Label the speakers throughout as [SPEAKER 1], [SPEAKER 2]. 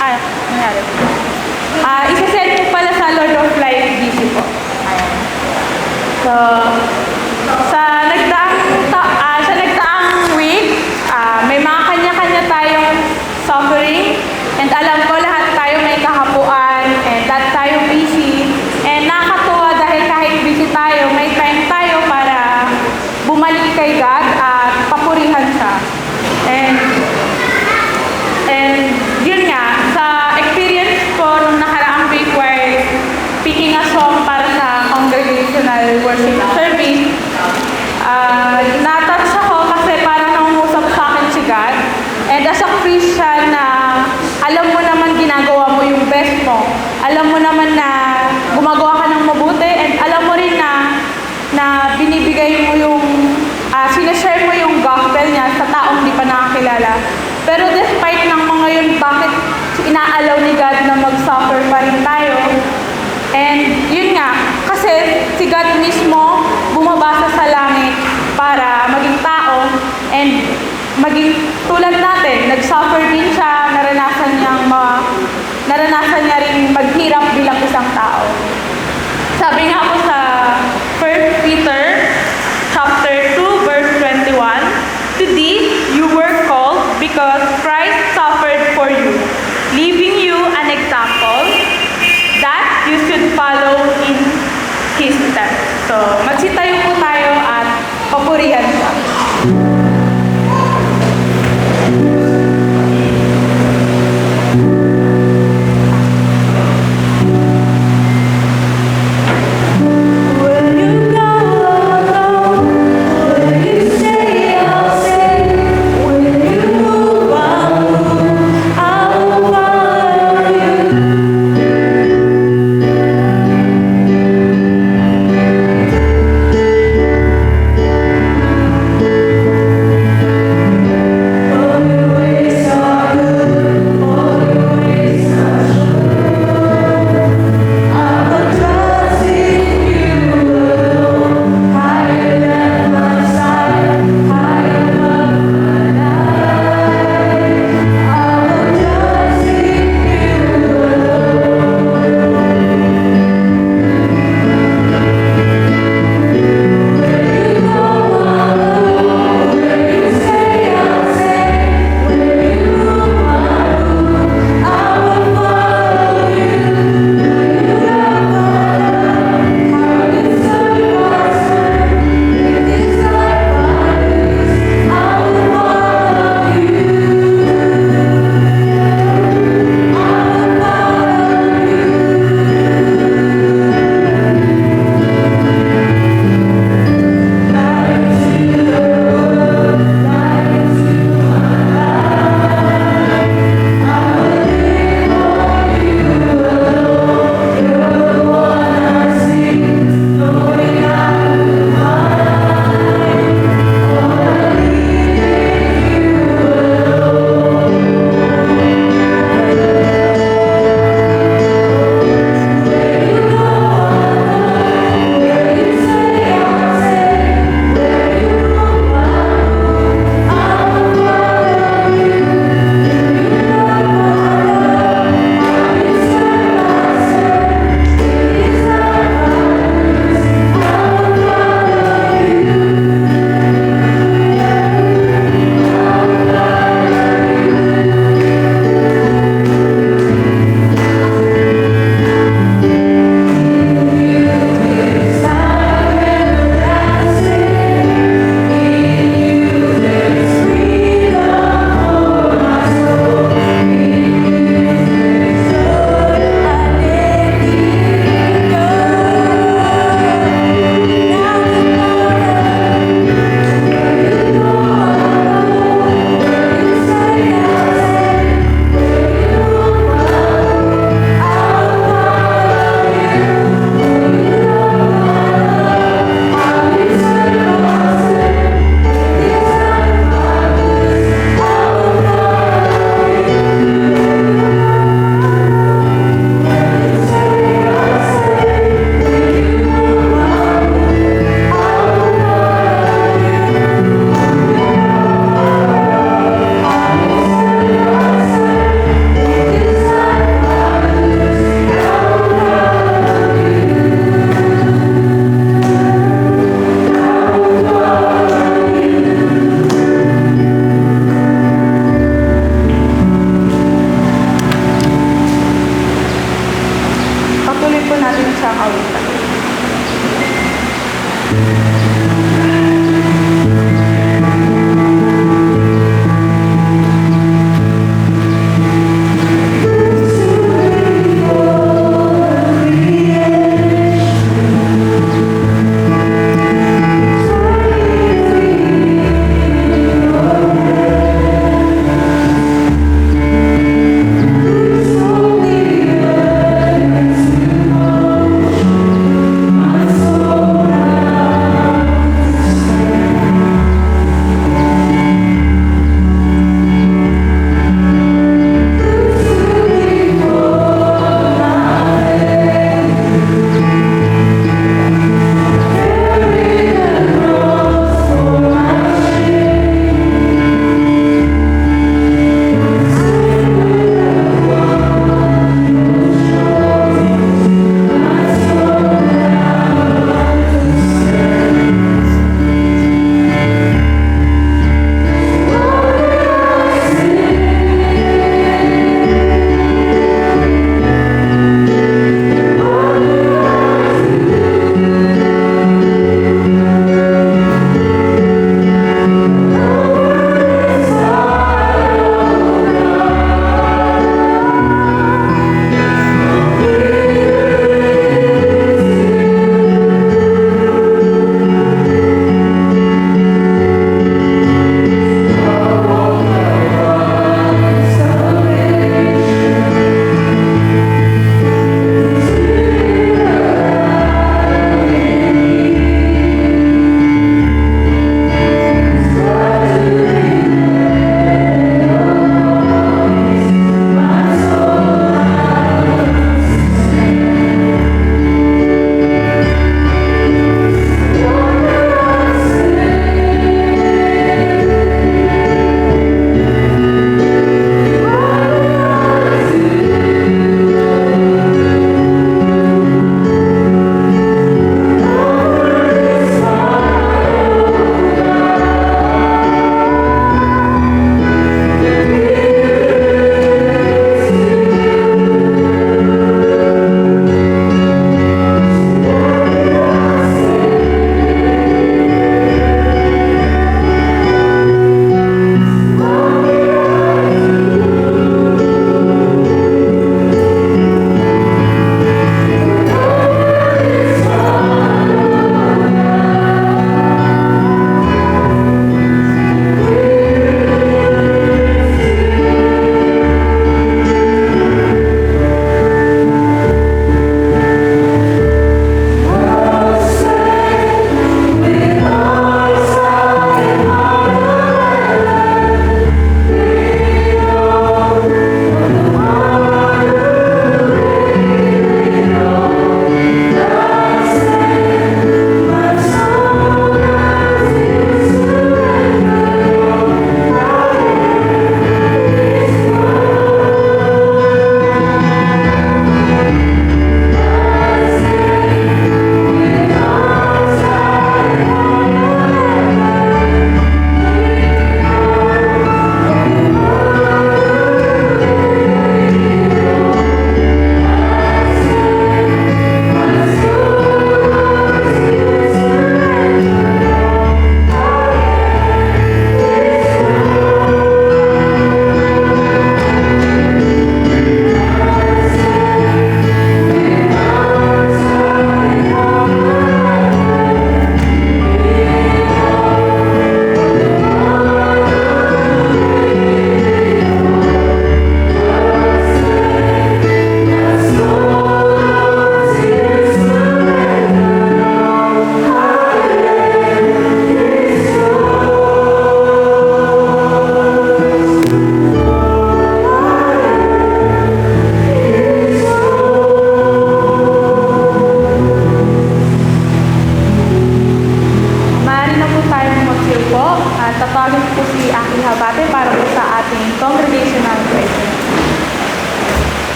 [SPEAKER 1] nangyari? Isa-send po pala sa Lord of Life DC po. Ayan. So, sa nagdaang week, may mga kanya-kanya tayong suffering. And alam ko lahat tayo may kahapuan. And lahat tayo busy. And nakakatuwa dahil kahit busy tayo, may time tayo para bumalik kay God at papurihan siya. And yun nga, sa experience ko nung nakaraang week while picking a song para sa congregational worship service, natouch ako kasi parang nangungusap sa akin si God. And as a Christian na alam mo naman ginagawa mo yung best mo, alam mo naman na gumagawa ka ng mabuti, and alam mo rin na binibigay mo yung sinashare mo yung gospel niya sa taong di pa nakakilala. Pero despite ng mga yun, bakit inaalaw ni God na mag-suffer pa rin tayo? And yun nga, kasi si God mismo bumabasa sa langit para maging tao and maging tulad natin. Nag-suffer din siya, naranasan niya rin maghirap bilang isang tao. Sabi nga po sa 1 Peter chapter 2 verse 21, "To this you were called because Christ suffered for you, leaving you an example that you should follow in His steps." So, magsitayo po tayo at papurihan siya.
[SPEAKER 2] Will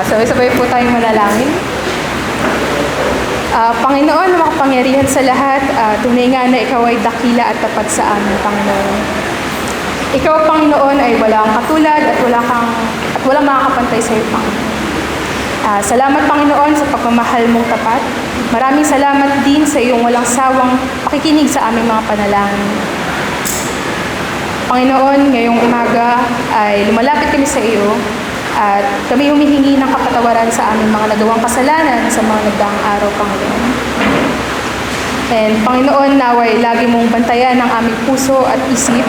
[SPEAKER 2] Sabay-sabay po tayong manalangin. Panginoon na makapangyarihan sa lahat, tunay nga na Ikaw ay dakila at tapat sa amin, Panginoon. Ikaw, Panginoon, ay walang katulad at walang makakapantay sa iyo, Panginoon. Salamat, Panginoon, sa pagmamahal mong tapat. Maraming salamat din sa iyong walang sawang pakikinig sa aming mga panalangin. Panginoon, ngayong umaga ay lumalapit kami sa iyo at kami humihingi ng kapatawaran sa aming mga nagawang kasalanan sa mga nagdaang araw, Panginoon. And Panginoon, naway lagi mong bantayan ang aming puso at isip.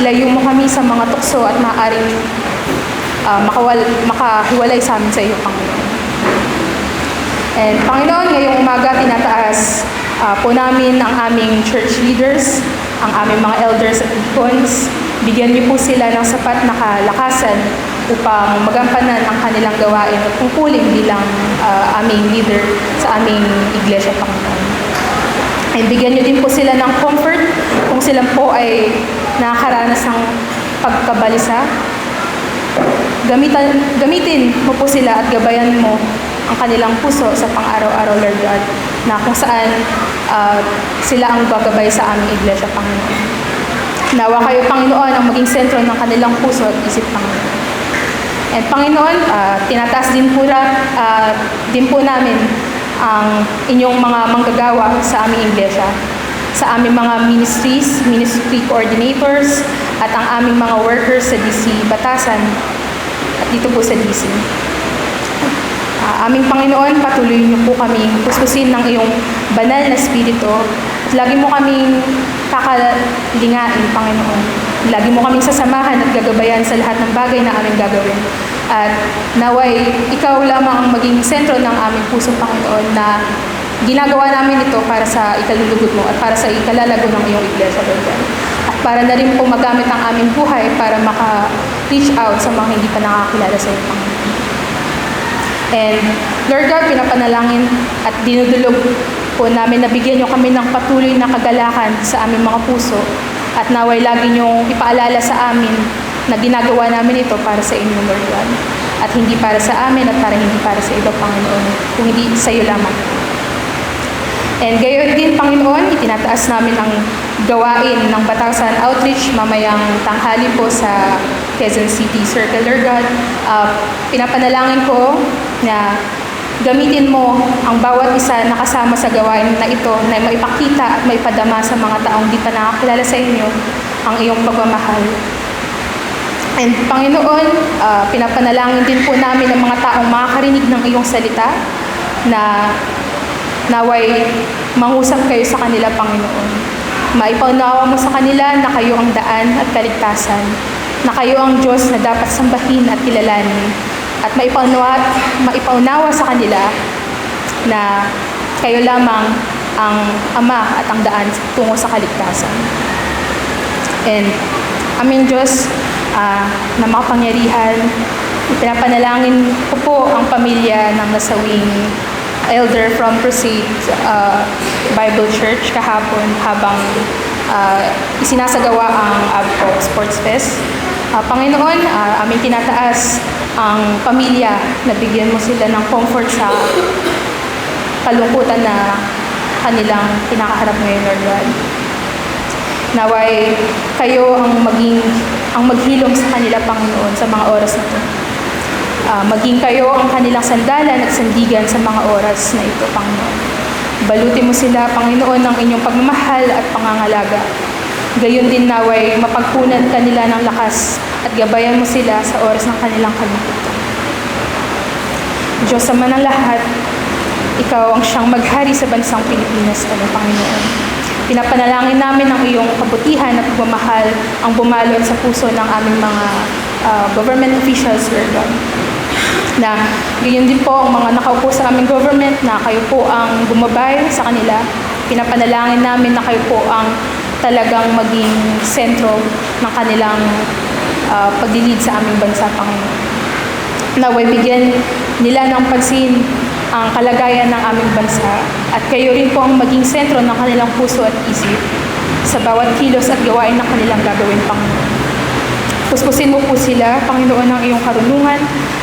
[SPEAKER 2] Ilayo mo kami sa mga tukso at maaaring makahiwalay sa amin sa iyo, Panginoon. And Panginoon, ngayong umaga tinataas po namin ang aming church leaders, ang aming mga elders at deacons. Bigyan niyo po sila ng sapat na kalakasan upang magampanan ang kanilang gawain at tungkulin bilang aming leader sa aming iglesia, Panginoon. And bigyan niyo din po sila ng comfort kung sila po ay nakakaranas ng pagkabalisa. Gamitin mo po sila at gabayan mo ang kanilang puso sa pang-araw-araw, Lord God, na kung saan sila ang gagabay sa aming iglesia, Panginoon. Nawa kayo, Panginoon, ang maging sentro ng kanilang puso at isip, Panginoon. And Panginoon, tinataas din po namin ang inyong mga manggagawa sa aming iglesia, sa aming mga ministries, ministry coordinators, at ang aming mga workers sa DC Batasan at dito po sa DC. Aming Panginoon, patuloy niyo po kami puspusin ng iyong banal na spirito at lagi mo kaming kakalingain, Panginoon. Lagi mo kaming sasamahan at gagabayan sa lahat ng bagay na aming gagawin. At naway, ikaw lamang ang maging sentro ng aming puso, Panginoon, na ginagawa namin ito para sa ikalulugod mo at para sa ikalalago ng iyong iglesia, Lord God. At para na rin po magamit ang aming buhay para maka-reach out sa mga hindi pa nakakilala sa iyo, Panginoon. And Lord God, pinapanalangin at dinudulog po namin na bigyan niyo kami ng patuloy na kagalakan sa aming mga puso at naway lagi niyo ipaalala sa amin na ginagawa namin ito para sa inyo, Lord God. At hindi para sa amin at hindi para sa iba, Panginoon, kung hindi sa iyo lamang. And gayon din, Panginoon, itinataas namin ang gawain ng Batasan Outreach mamayang tanghali po sa Quezon City Circle, Lord God. Pinapanalangin ko na gamitin mo ang bawat isa na kasama sa gawain na ito na maipakita at maipadama sa mga taong di pa nakakilala sa inyo ang iyong pagmamahal. And Panginoon, pinapanalangin din po namin ang mga taong makakarinig ng iyong salita na naway mangusap kayo sa kanila, Panginoon. Maipaunawa mo sa kanila na kayo ang daan at kaligtasan, na kayo ang Diyos na dapat sambahin at kilalanin, at maipaunawa sa kanila na kayo lamang ang Ama at ang daan tungo sa kaligtasan. And aming Diyos na makapangyarihan, pinapanalangin ko po ang pamilya ng nasawing elder from Crusade Bible Church kahapon habang isinasagawa ang ABCO Sports Fest. Panginoon, aming tinataas ang pamilya na bigyan mo sila ng comfort sa kalungkutan na kanilang kinakaharap ngayon, Lord God. Naway kayo ang maghilom sa kanila, Panginoon, sa mga oras na ito. Maging kayo ang kanilang sandalan at sandigan sa mga oras na ito, Panginoon. Balutin mo sila, Panginoon, ng inyong pagmamahal at pangangalaga. Gayon din naway mapagpunan kanila ng lakas at gabayan mo sila sa oras ng kanilang kalungkutan. Diyos sama ng lahat, ikaw ang siyang maghari sa bansang Pilipinas, Panginoon. Pinapanalangin namin ang iyong kabutihan at pagmamahal ang bumalot sa puso ng aming mga government officials, Lord God. Na gayon din po ang mga nakaupo sa aming government na kayo po ang bumabay sa kanila. Pinapanalangin namin na kayo po ang talagang maging sentro ng kanilang paglilid sa aming bansa, Panginoon. Naway bigyan nila ng pansin ang kalagayan ng aming bansa at kayo rin po ang maging sentro ng kanilang puso at isip sa bawat kilos at gawain na kanilang gagawin, Panginoon. Puspusin mo po sila, Panginoon, ng iyong karunungan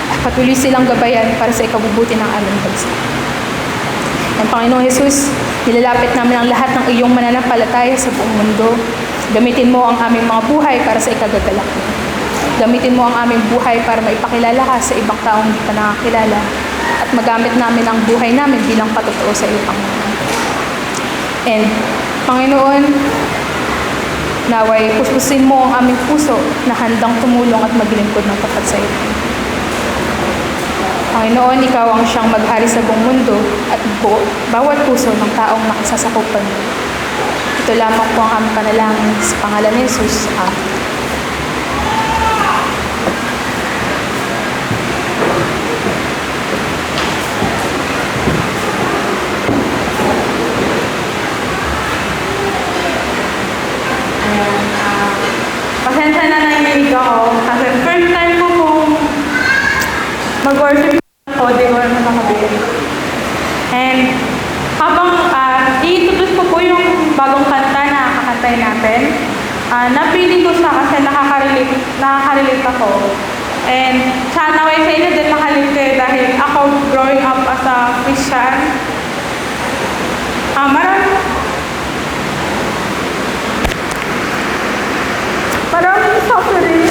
[SPEAKER 2] at Patuloy silang gabayan para sa ikabubuti ng aming bansa. Ang Panginoong Jesus, nilalapit namin ang lahat ng iyong mananampalataya sa buong mundo. Gamitin mo ang aming mga buhay para sa ikagagalak mo. Gamitin mo ang aming buhay para maipakilala ka sa ibang taong hindi pa nakakilala. At magamit namin ang buhay namin bilang patotoo sa iyo, Panginoon. And, Panginoon, naway puspusin mo ang aming puso na handang tumulong at maglingkod ng tapat sa iyo. Panginoon, ikaw ang siyang maghari sa buong mundo at bawat puso ng taong nakasasakupan mo. Ito lamang po ang aming panalangin sa pangalan ni Jesus. Amen.
[SPEAKER 1] Pasensya na nanginig ako kasi first time ko pong mag-worship ako, di ko naman nakabili. And habang i-introduce ko po yung bagong kanta na kakantay natin, napili ko siya kasi nakaka-relate ako. And sana way sa inyo din makalite dahil ako growing up as a Christian. Maraming suffering.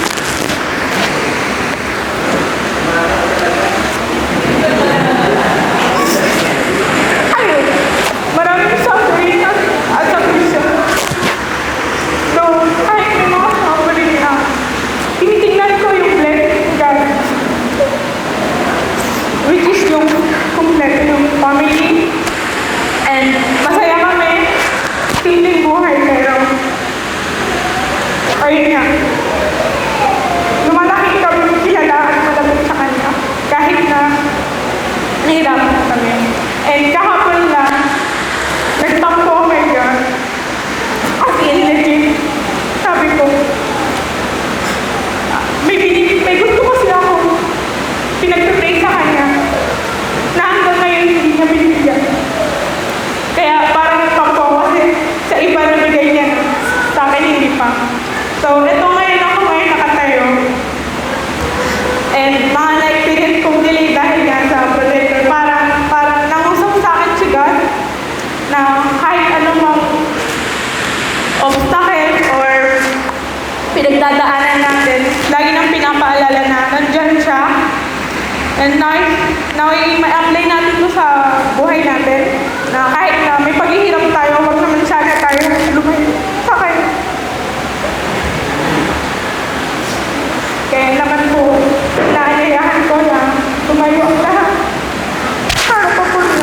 [SPEAKER 1] Ayun, maraming suffering as a Christian. So, kahit may mga suffering na, tinitingnan ko yung blessing ng God. Which is yung kompleto yung family. And masaya kami, simpleng buhay, pero ayun nga, lumalaki kami kilala at malapit sa kanya kahit na nahirapan kami. And kahapon lang, nagtampo kami dyan. As in, legit, sabi ko, may gusto kasi ako pinagpipray sa kanya na hanggang ngayon hindi niya binibigyan. Kaya parang nagtampo ako kasi sa iba nabigay niya, sa akin hindi pa. So, ito ngayon ako nakatayo. And mga na-experience kong delay dahil nga sa projector. Parang nangusap sa akin si God na kahit anumang obstacle or pinagdadaanan natin, lagi nang pinapaalala na nandyan siya. And now may apply natin to sa buhay natin na kahit na may paghihirap tayo, wag naman sana tayo lumayo sa kanya. Kaya naman po, naanyayahan ko na tumayo ang lahat. Para pa po na.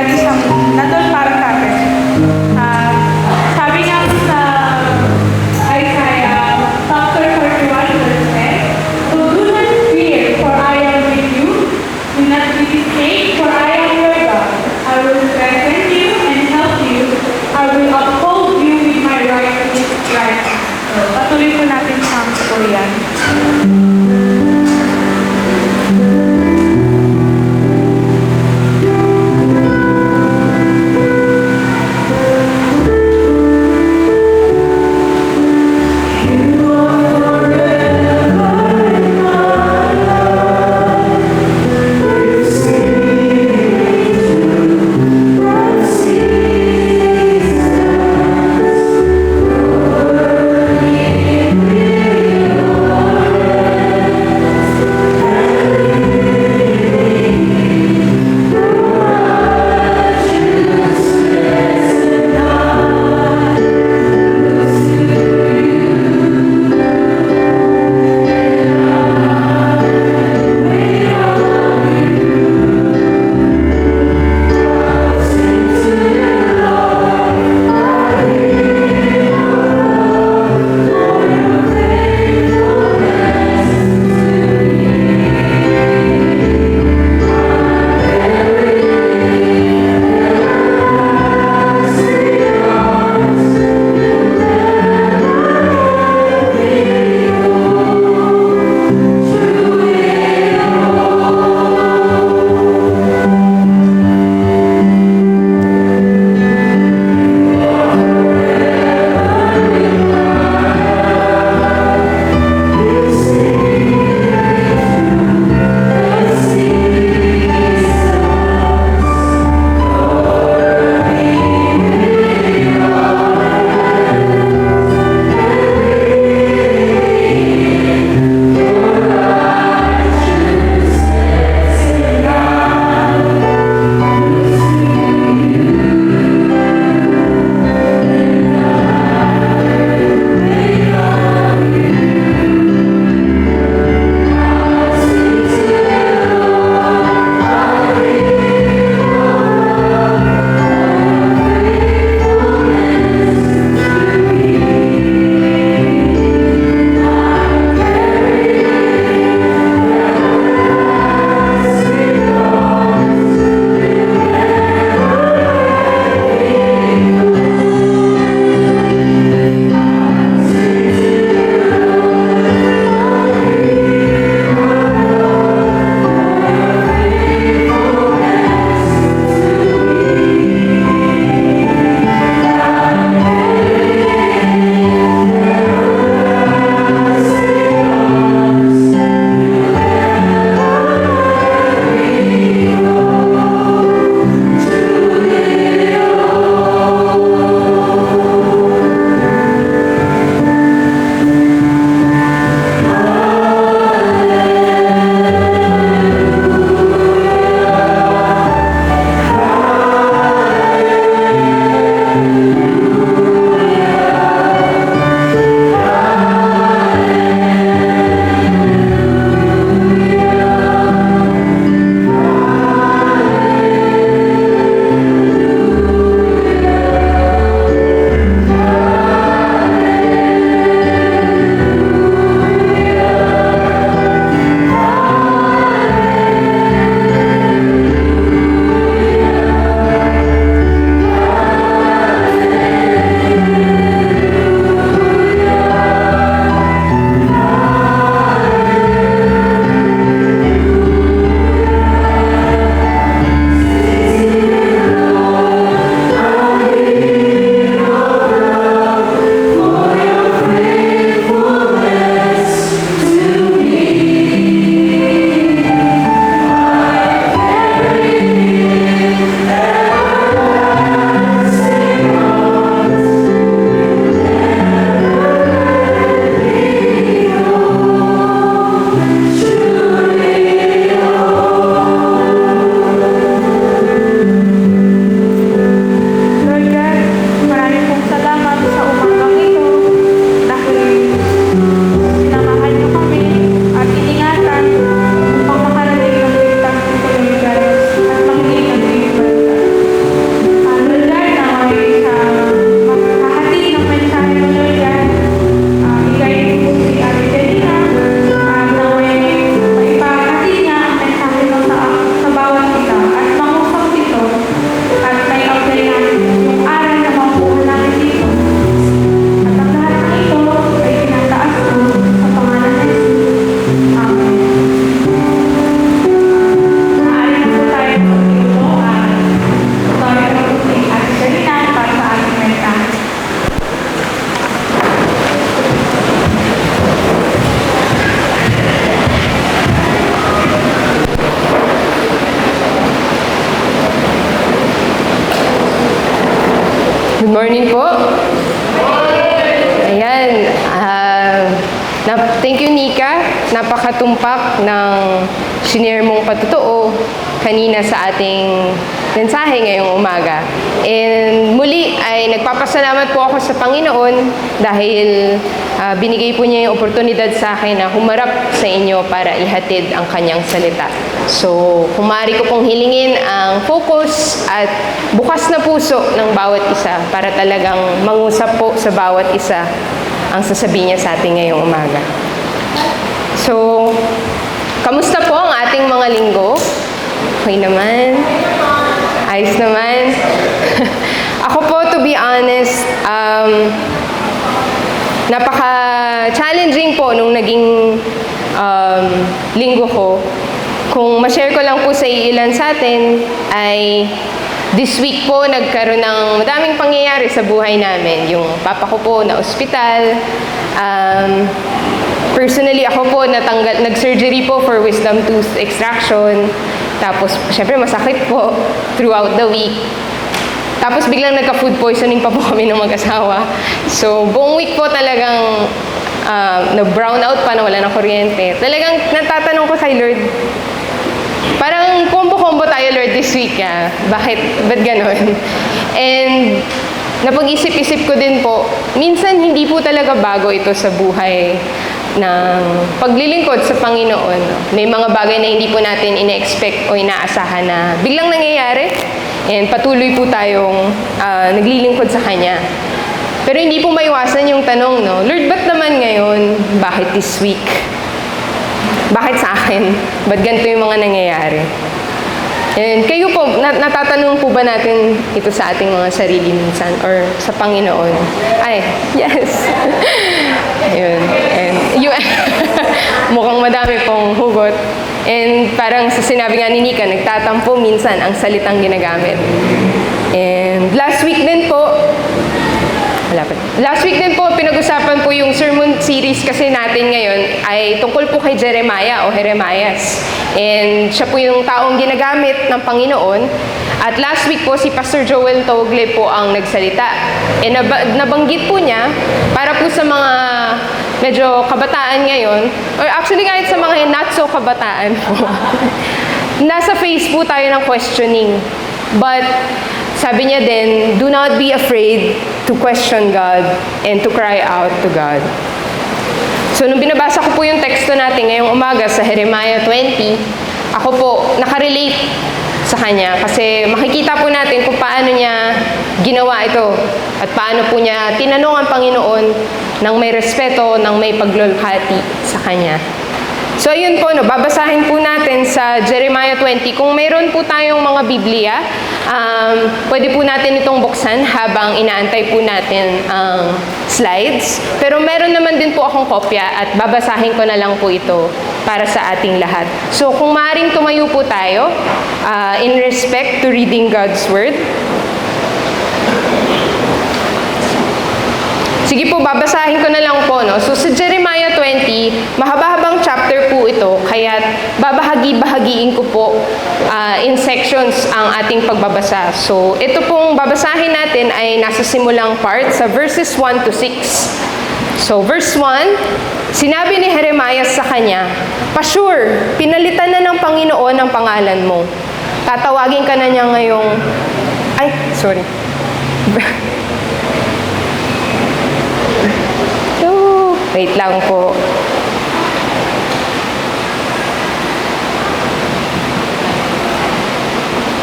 [SPEAKER 1] lagi siyang nandun para sa atin. Sabi nga po sa Isaiah chapter 41 verse 10, "So do not fear, for I am with you. Do not be dismayed, for I am your God. I will strengthen you and help you. I will uphold you with my righteous right hand." So, patuloy po natin siyang purihan.
[SPEAKER 3] Good morning po. Ayan. Thank you, Nika. Napakatumpak ng shinare mong patotoo kanina sa ating mensahe ngayong umaga. And muli ay nagpapasalamat po ako sa Panginoon dahil binigay po niya yung oportunidad sa akin na humarap sa inyo para ihatid ang kanyang salita. So, kung maaari ko pong hilingin ang focus at bukas na puso ng bawat isa para talagang mangusap po sa bawat isa ang sasabihin niya sa atin ngayong umaga. So, kamusta po ang ating mga linggo? Okay naman? Ayos naman? Ako po, to be honest, napaka-challenging po nung naging linggo ko. Kung ma-share ko lang po sa ilan sa atin, ay this week po nagkaroon ng madaming pangyayari sa buhay namin. Yung papa ko po na ospital. Personally, ako po nag-surgery po for wisdom tooth extraction. Tapos, syempre masakit po throughout the week. Tapos biglang nagka-food poisoning pa po kami ng mag-asawa. So, buong week po talagang na-brown out pa, na wala ng kuryente. Talagang natatanong ko kay Lord, parang combo-combo tayo, Lord, this week, Bakit? Ba't ganon? And napag-isip-isip ko din po, minsan hindi po talaga bago ito sa buhay ng paglilingkod sa Panginoon. May mga bagay na hindi po natin ine-expect o inaasahan na biglang nangyayari, and patuloy po tayong naglilingkod sa Kanya. Pero hindi po maiwasan yung tanong, no? Lord, ba't naman ngayon? Bakit this week? Bakit sa akin? Ba't ganito yung mga nangyayari? And kayo po, natatanong po ba natin ito sa ating mga sarili minsan or sa Panginoon? Ay, yes. Ayun. And mukhang madami pong hugot. And parang sa sinabi nga ni Nika, nagtatampo minsan ang salitang ginagamit. And last week din po, pinag-usapan po yung sermon series kasi natin ngayon ay tungkol po kay Jeremiah o Jeremias. And siya po yung taong ginagamit ng Panginoon. At last week po, si Pastor Joel Togle po ang nagsalita. And nabanggit po niya, para po sa mga medyo kabataan ngayon, or actually kahit sa mga not so kabataan po, nasa phase po tayo ng questioning. But sabi niya din, do not be afraid to question God and to cry out to God. So, nung binabasa ko po yung teksto natin ngayong umaga sa Jeremiah 20, ako po nakarelate sa kanya kasi makikita po natin kung paano niya ginawa ito at paano po niya tinanong ang Panginoon ng may respeto, ng may paglulhati sa kanya. So, ayun po, no, babasahin po natin sa Jeremiah 20. Kung mayroon po tayong mga Biblia, pwede po natin itong buksan habang inaantay po natin ang slides. Pero meron naman din po akong kopya at babasahin ko na lang po ito para sa ating lahat. So, kung maaaring tumayo po tayo, in respect to reading God's Word. Sige po, babasahin ko na lang po, no? So, sa Jeremiah 20, mahaba-habang chapter po ito, kaya babahagi-bahagiin ko po in sections ang ating pagbabasa. So, ito pong babasahin natin ay nasa simulang part sa verses 1 to 6. So, verse 1, sinabi ni Jeremiah sa kanya, "Pasure, pinalitan na ng Panginoon ang pangalan mo. Tatawagin ka na niya ngayong..." Wait lang po.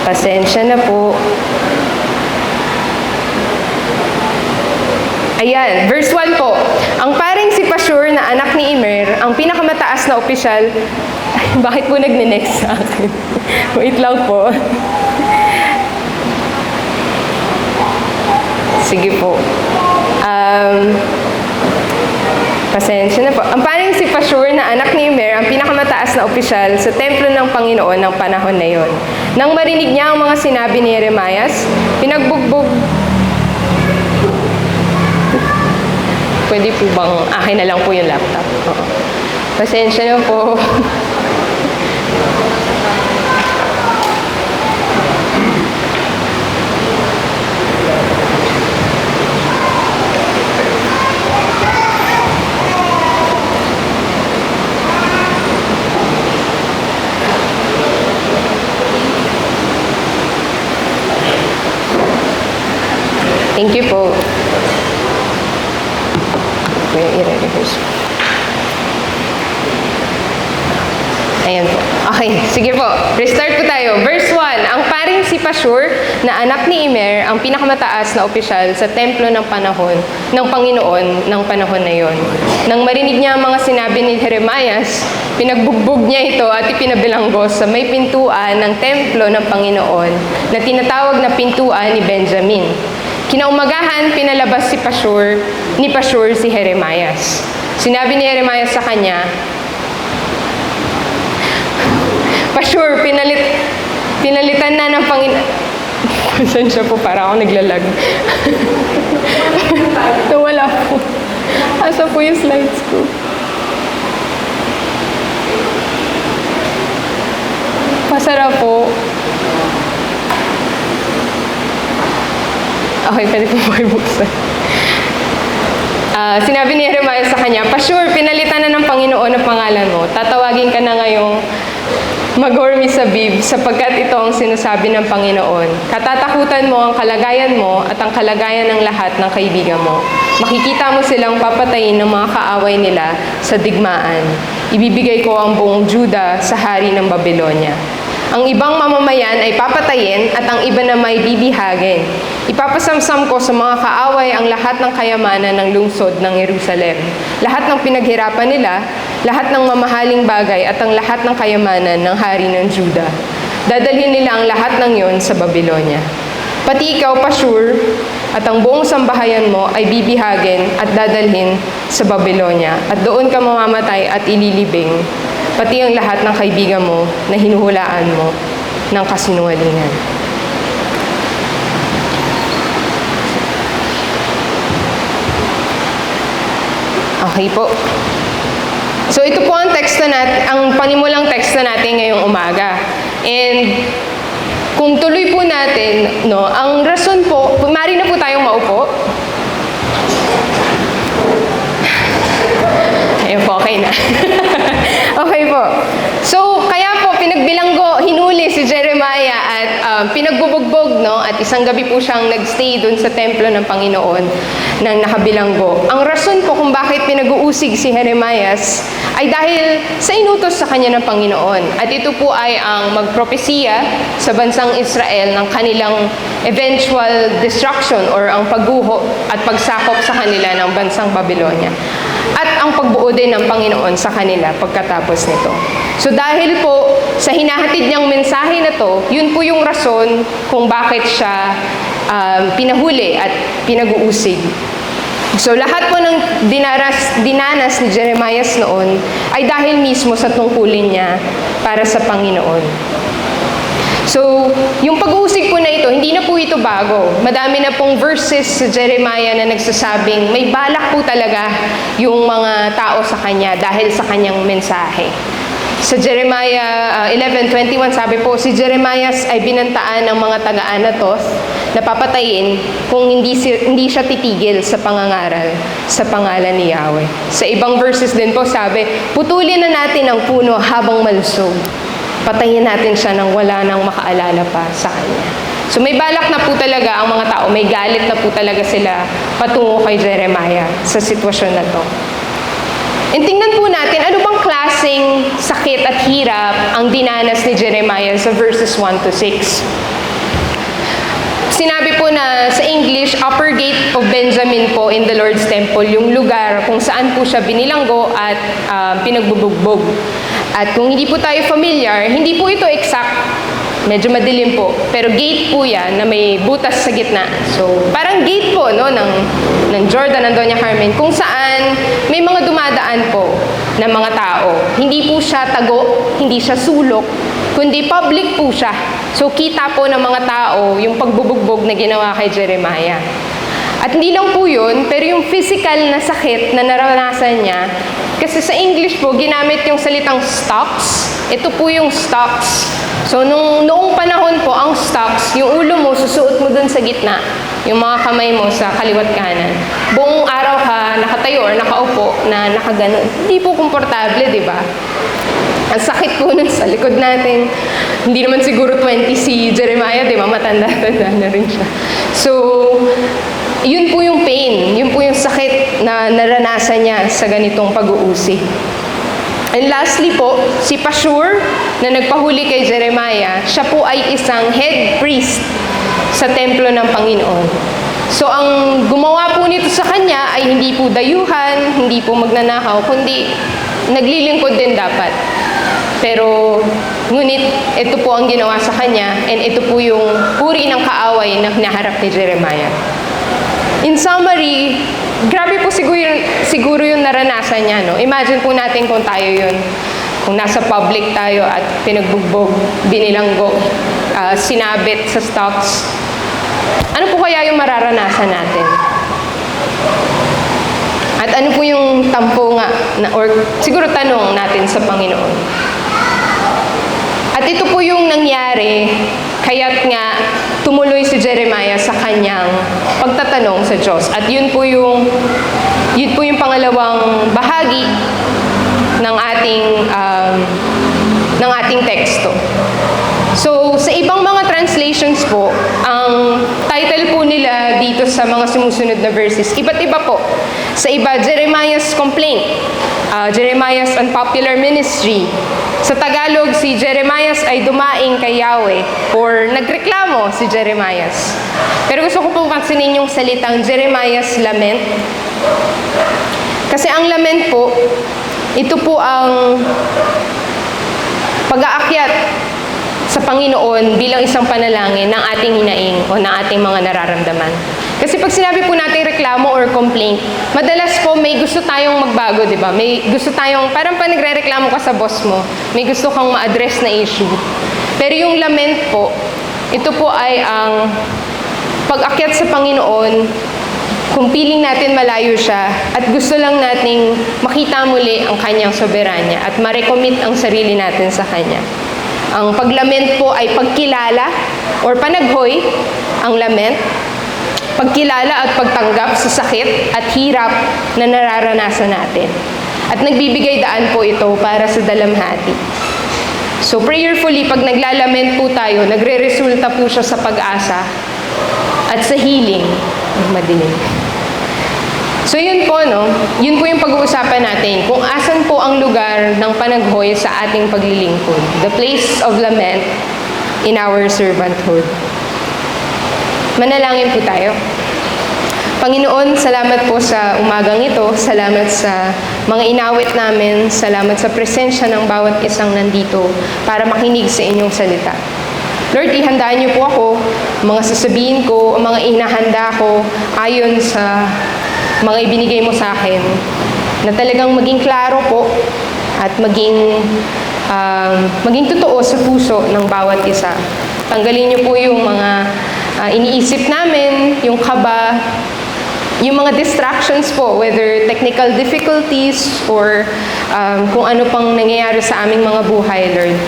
[SPEAKER 3] Pasensya na po. Ayan, verse 1 po. Ang paring si Pasure na anak ni Immer, ang pinakamataas na opisyal... Bakit po nagne-next sa akin? Wait lang po. Sige po. Pasensya na po. Ang paring si Pasure na anak ni Immer, ang pinakamataas na opisyal sa templo ng Panginoon ng panahon na yon. Nang marinig niya ang mga sinabi ni Jeremias, pinagbugbog... Pwede po bang akin na lang po yung laptop? Oo. Pasensya na po. Thank you po. Okay, i-rehearse. Ayan po. Okay, sige po. Restart po tayo. Verse 1. Ang paring si Pashur na anak ni Immer ang pinakamataas na opisyal sa templo ng panahon ng Panginoon ng panahon na yon. Nang marinig niya ang mga sinabi ni Jeremias, pinagbugbog niya ito at ipinabilanggo sa may pintuan ng templo ng Panginoon na tinatawag na pintuan ni Benjamin. Kinaumagahan, pinalabas ni Pashur si Jeremias. Sinabi ni Jeremias sa kanya, Pashur, pinalitan na ng Panginoon. Pasensya po, para ako naglalag. Wala po. Asa po yung slides ko? Masarap po. Okay, pwede po buksan. Sinabi ni Jeremiah sa kanya, Pashur, pinalitan na ng Panginoon ang pangalan mo. Tatawagin ka na ngayong Magor-Misabib sapagkat ito ang sinasabi ng Panginoon. Katatakutan mo ang kalagayan mo at ang kalagayan ng lahat ng kaibigan mo. Makikita mo silang papatayin ng mga kaaway nila sa digmaan. Ibibigay ko ang buong Juda sa hari ng Babylonia. Ang ibang mamamayan ay papatayin at ang iba na may bibihagin. Ipapasamsam ko sa mga kaaway ang lahat ng kayamanan ng lungsod ng Jerusalem. Lahat ng pinaghirapan nila, lahat ng mamahaling bagay at ang lahat ng kayamanan ng hari ng Juda. Dadalhin nila ang lahat ng yon sa Babylonia. Pati ikaw, Pashur, at ang buong sambahayan mo ay bibihagin at dadalhin sa Babylonia. At doon ka mamamatay at ililibing, pati ang lahat ng kaibigan mo na hinuhulaan mo ng kasinungalingan. Okay po. So ito po ang teksto natin, ang panimulang teksto natin ngayong umaga. And kung tuloy po natin, no, ang rason po, maaari na po tayong maupo. Ayun po, okay na. Okay po. So, kaya po, pinagbilanggo, hinuli si Jeremiah at pinagbubugbog, no? At isang gabi po siyang nagstay dun sa templo ng Panginoon ng nakabilanggo. Ang rason po kung bakit pinag-uusig si Jeremias ay dahil sa inutos sa kanya ng Panginoon. At ito po ay ang magpropesiya sa bansang Israel ng kanilang eventual destruction or ang pagguho at pagsakop sa kanila ng bansang Babylonia. At ang pagbuo din ng Panginoon sa kanila pagkatapos nito. So dahil po sa hinahatid niyang mensahe na to, yun po yung rason kung bakit siya pinahuli at pinag-uusig. So lahat po ng dinanas ni Jeremias noon ay dahil mismo sa tungkulin niya para sa Panginoon. So, yung pag-uusig po na ito, hindi na po ito bago. Madami na pong verses sa Jeremiah na nagsasabing may balak po talaga yung mga tao sa kanya dahil sa kanyang mensahe. Sa Jeremiah 11:21, sabi po, si Jeremias ay binantaan ng mga taga-Anatoth na papatayin kung hindi siya titigil sa pangangaral sa pangalan ni Yahweh. Sa ibang verses din po sabi, putulin na natin ang puno habang malusog. Patayin natin siya nang wala nang makaalala pa sa kanya. So may balak na po talaga ang mga tao, may galit na po talaga sila patungo kay Jeremiah sa sitwasyon na to. And tingnan po natin, ano bang klaseng sakit at hirap ang dinanas ni Jeremiah sa verses 1 to 6. Sinabi po na sa English, Upper Gate of Benjamin po in the Lord's Temple, yung lugar kung saan po siya binilanggo at pinagbubugbog. At kung hindi po tayo familiar, hindi po ito exact, medyo madilim po, pero gate po yan na may butas sa gitna. So, parang gate po, no, ng Jordan, ng Doña Carmen, kung saan may mga dumadaan po na mga tao. Hindi po siya tago, hindi siya sulok, kundi public po siya. So, kita po ng mga tao yung pagbubugbog na ginawa kay Jeremiah. At hindi lang po yun, pero yung physical na sakit na naranasan niya, kasi sa English po, ginamit yung salitang stocks. Ito po yung stocks. So, noong panahon po, ang stocks, yung ulo mo, susuot mo dun sa gitna. Yung mga kamay mo sa kaliwat kanan. Buong araw ka nakatayo or nakaupo na nakaganon. Hindi po komportable, di ba? Ang sakit po nun sa likod natin. Hindi naman siguro 20 si Jeremiah, di ba? Matanda-tanda na rin siya. So, yun po yung pain, yun po yung sakit na naranasan niya sa ganitong pag-uusig. And lastly po, si Pashur na nagpahuli kay Jeremiah, siya po ay isang head priest sa templo ng Panginoon. So ang gumawa po nito sa kanya ay hindi po dayuhan, hindi po magnanakaw, kundi naglilingkod din dapat. Pero ngunit ito po ang ginawa sa kanya, and ito po yung uri ng kaaway na hinaharap ni Jeremiah. In summary, grabe po siguro yung naranasan niya, no? Imagine po natin kung tayo yun. Kung nasa public tayo at pinagbugbog, binilanggo, sinabit sa stocks. Ano po kaya yung mararanasan natin? At ano po yung tampo nga, or siguro tanong natin sa Panginoon? At ito po yung nangyari, kaya't nga tumuloy si Jeremiah sa kanyang pagtatanong sa Diyos. At yun po yung pangalawang bahagi ng ating teksto. So, sa ibang mga translations po, ang title po nila dito sa mga sumusunod na verses, iba't iba po. Sa iba, Jeremiah's Complaint, Jeremiah's Unpopular Ministry. Sa Tagalog, si Jeremiah's ay dumaing kay Yahweh, or nagreklamo si Jeremiah's. Pero gusto ko pong pansinin yung salitang Jeremiah's Lament. Kasi ang lament po, ito po ang pag-aakyat sa Panginoon bilang isang panalangin ng ating hinaing o ng ating mga nararamdaman. Kasi pag sinabi po natin reklamo or complaint, madalas po may gusto tayong magbago, di ba? May gusto tayong, parang pa nagre-reklamo ka sa boss mo, may gusto kang ma-address na issue. Pero yung lament po, ito po ay ang pag-akyat sa Panginoon kung piling natin malayo siya at gusto lang nating makita muli ang kanyang soberanya at ma-recommit ang sarili natin sa kanya. Ang paglament po ay pagkilala or panaghoy, ang lament, pagkilala at pagtanggap sa sakit at hirap na nararanasan natin. At nagbibigay daan po ito para sa dalamhati. So prayerfully, pag naglalament po tayo, nagre-resulta po siya sa pag-asa at sa healing. Madilim. So yun po, no? Yun po yung pag-uusapan natin. Kung asan po ang lugar ng panaghoy sa ating paglilingkod. The place of lament in our servanthood. Manalangin po tayo. Panginoon, salamat po sa umagang ito. Salamat sa mga inawit namin. Salamat sa presensya ng bawat isang nandito para makinig sa inyong salita. Lord, ihandaan niyo po ako, mga sasabihin ko, mga inahanda ko ayon sa mga ibinigay mo sa akin, na talagang maging klaro po at maging totoo sa puso ng bawat isa. Tanggalin niyo po yung mga iniisip namin, yung kaba, yung mga distractions po, whether technical difficulties or kung ano pang nangyayari sa aming mga buhay, Lord.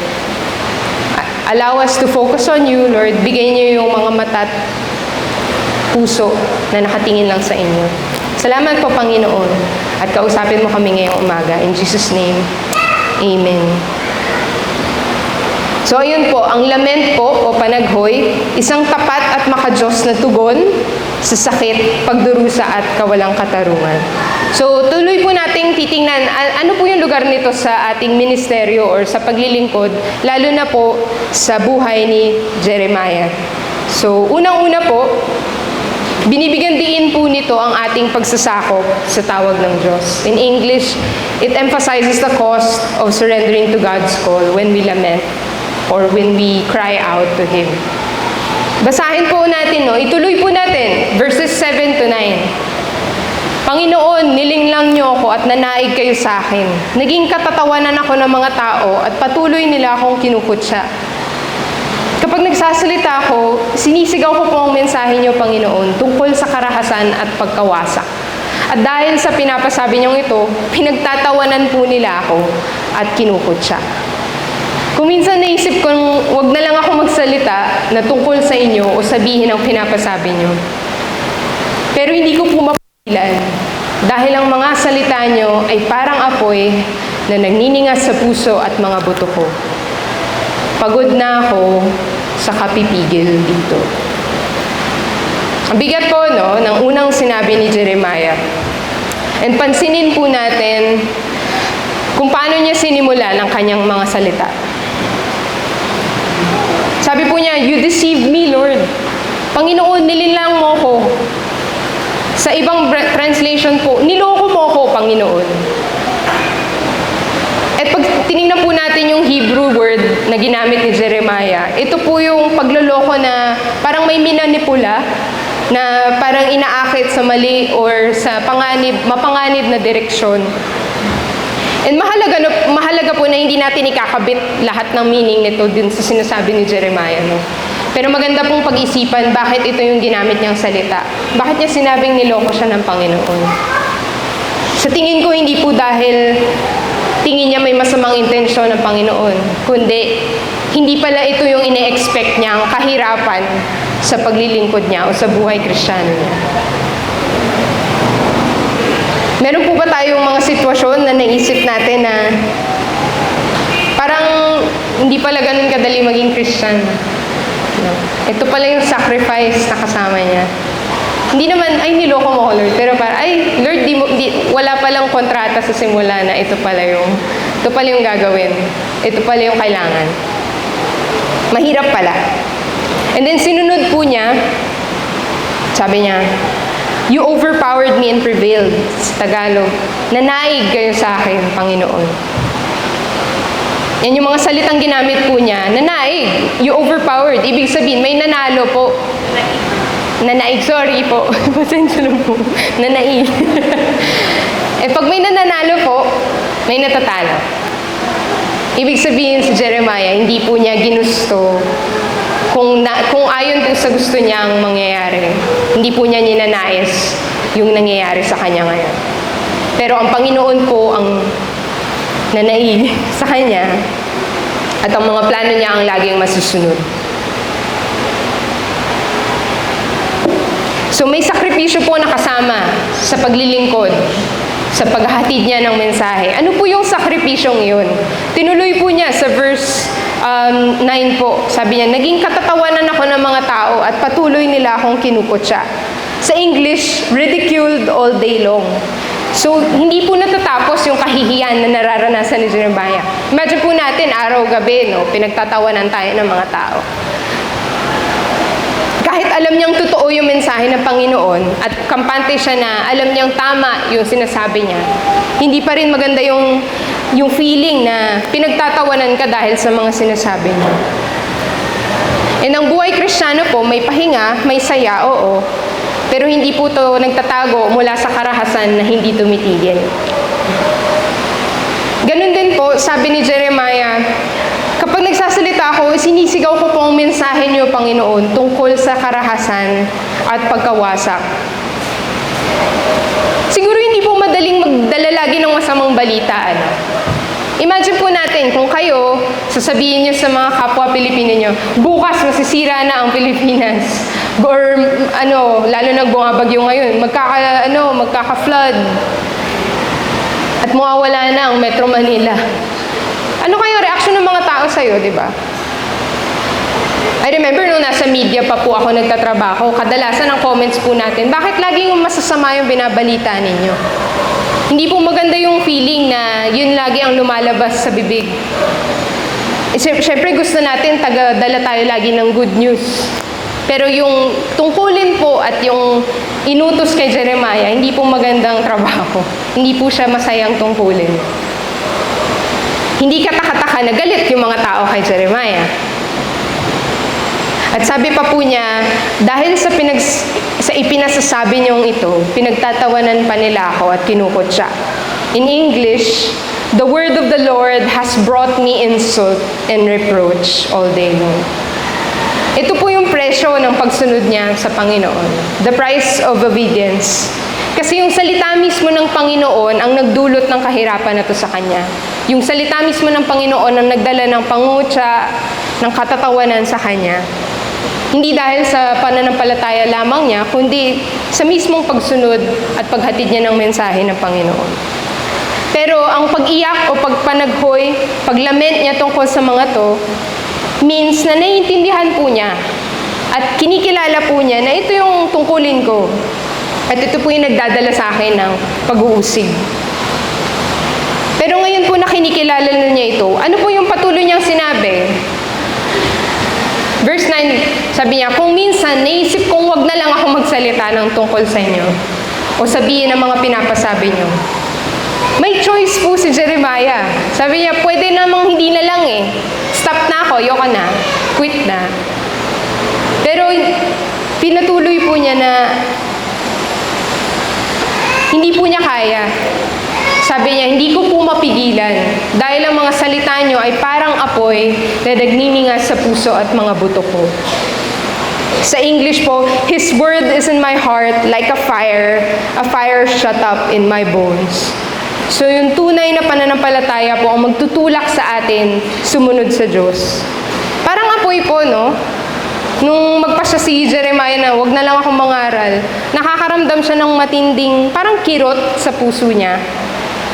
[SPEAKER 3] Allow us to focus on you, Lord. Bigay niyo yung mga mata at puso na nakatingin lang sa inyo. Salamat po, Panginoon, at kausapin mo kami ngayong umaga. In Jesus' name, Amen. So, ayun po, ang lament po o panaghoy, isang tapat at makadiyos na tugon sa sakit, pagdurusa at kawalang katarungan. So, tuloy po nating titingnan, ano po yung lugar nito sa ating ministeryo or sa paglilingkod, lalo na po sa buhay ni Jeremiah. So, unang-una po, binibigyan diin po nito ang ating pagsasakop sa tawag ng Diyos. In English, it emphasizes the cost of surrendering to God's call when we lament or when we cry out to Him. Basahin po natin, no? Ituloy po natin, verses 7 to 9. Panginoon, nilinglang niyo ako at nanaig kayo sa akin. Naging katatawanan ako ng mga tao at patuloy nila akong kinukutsa. Kapag nagsasalita ako, sinisigaw ko po ang mensahe niyo, Panginoon, tungkol sa karahasan at pagkawasak. At dahil sa pinapasabi niyong ito, pinagtatawanan po nila ako at kinukutsa. Kung minsan naisip kong wag na lang ako magsalita na tungkol sa inyo o sabihin ang pinapasabi niyo. Pero hindi ko po mapigilan dahil ang mga salita niyo ay parang apoy na nagniningas sa puso at mga buto ko. Pagod na ako sa kapipigil dito. Ang bigat po, no, ng unang sinabi ni Jeremiah. And pansinin po natin kung paano niya sinimula ng kanyang mga salita. Sabi po niya, "You deceived me, Lord." Panginoon, nilinlang mo ko. Sa ibang translation po, niloko mo ko, Panginoon. At pag tinignan po natin yung Hebrew word na ginamit ni Jeremiah, ito po yung pagloloko na parang may minanipula, na parang inaakit sa mali or sa mapanganib na direksyon. And mahalaga po na hindi natin ikakabit lahat ng meaning nito din sa sinasabi ni Jeremiah. No? Pero maganda pong pag-isipan bakit ito yung ginamit niyang salita. Bakit niya sinabing niloko siya ng Panginoon? Sa tingin ko, hindi po dahil tingin niya may masamang intensyon ng Panginoon, kundi hindi pala ito yung ine-expect niyang kahirapan sa paglilingkod niya o sa buhay Kristiyano niya. Meron po ba tayong mga sitwasyon na naisip natin na parang hindi pala ganun kadali maging Christian? No. Ito pala yung sacrifice na kasama niya. Hindi naman, ay niloko mo ko, Lord. Pero parang, ay Lord, wala palang kontrata sa simula na ito pala yung gagawin. Ito pala yung kailangan. Mahirap pala. And then sinunod po niya, sabi niya, "You overpowered me and prevailed." Sa Tagalog, "Nanaig kayo sa akin, Panginoon." Yan yung mga salitang ginamit po niya. Nanaig. You overpowered. Ibig sabihin, may nanalo po. Nanaig, sorry po. Pasensya lang po. Nanaig. Pag may nananalo po, may natatalo. Ibig sabihin si Jeremiah, hindi po niya ginusto kung ayon po sa gusto niyang mangyayari. Hindi po niya ninanais yung nangyayari sa kanya ngayon. Pero ang Panginoon po ang nanaig sa kanya at ang mga plano niya ang laging masusunod. So may sakripisyo po na kasama sa paglilingkod, sa paghahatid niya ng mensahe. Ano po yung sakripisyong yun? Tinuloy po niya sa verse 9 po. Sabi niya, "Naging katatawanan ako ng mga tao at patuloy nila akong kinukutya." Sa English, ridiculed all day long. So, hindi po natatapos yung kahihiyan na nararanasan ni Jeremiah. Imagine po natin, araw-gabi, no, pinagtatawanan tayo ng mga tao. Kahit alam niyang totoo yung mensahe ng Panginoon at kampante siya na alam niyang tama yung sinasabi niya, hindi pa rin maganda yung feeling na pinagtatawanan ka dahil sa mga sinasabi niya. And ang buhay Kristiyano po, may pahinga, may saya, oo. Pero hindi po to nagtatago mula sa karahasan na hindi tumitigil. Ganun din po, sabi ni Jeremiah, kapag nagsasalita ako, sinisigaw ko po ang mensahe niyo, Panginoon, tungkol sa karahasan at pagkawasak. Siguro hindi po madaling magdala lagi ng masamang balita. Imagine po natin, kung kayo, sasabihin niyo sa mga kapwa Pilipino niyo, bukas masisira na ang Pilipinas. Or lalo na bumabagyo ngayon, magkaka-flood. At mawawala na ang Metro Manila. Ano kayang reaksyon ng mga tao sa'yo, di ba? I remember nung nasa media pa po ako nagtatrabaho, kadalasan ang comments po natin, bakit laging masasama yung binabalita ninyo? Hindi po maganda yung feeling na yun lagi ang lumalabas sa bibig. Siyempre gusto natin tagadala tayo lagi ng good news. Pero yung tungkulin po at yung inutos kay Jeremiah, hindi po magandang trabaho. Hindi po siya masayang tungkulin. Hindi katakataka na galit yung mga tao kay Jeremiah. At sabi pa po niya, dahil sa ipinasasabi niyong ito, pinagtatawanan pa nila ako at kinukot siya. In English, "The word of the Lord has brought me insult and reproach all day long." Ito po yung presyo ng pagsunod niya sa Panginoon. The price of obedience. Kasi yung salita mismo ng Panginoon ang nagdulot ng kahirapan na to sa kanya. Yung salita mismo ng Panginoon ang nagdala ng pangutya, ng katatawanan sa kanya. Hindi dahil sa pananampalataya lamang niya, kundi sa mismong pagsunod at paghatid niya ng mensahe ng Panginoon. Pero ang pag-iyak o pagpanaghoy, paglament niya tungkol sa mga to, means na naiintindihan po niya At kinikilala po niya na ito yung tungkulin ko. At ito po yung nagdadala sa akin ng pag-uusig. Pero ngayon po na kinikilala na niya ito, ano po yung patuloy niyang sinabi? Verse 9, sabi niya, kung minsan naisip kong wag na lang ako magsalita ng tungkol sa inyo o sabihin ang mga pinapasabi niyo. May choice po si Jeremiah. Sabi niya, pwede namang hindi na lang eh. Stop na ako, ayoko na. Quit na. Pero pinatuloy po niya na hindi po niya kaya. Sabi niya, hindi ko po mapigilan dahil ang mga salita niyo ay parang apoy na nagniningas sa puso at mga buto ko. Sa English po, His word is in my heart like a fire shut up in my bones. So yung tunay na pananampalataya po ang magtutulak sa atin sumunod sa Diyos. Parang apoy po, no? Nung magpasya si Jeremiah na wag na lang akong mangaral, nakakaramdam siya ng matinding, parang kirot sa puso niya.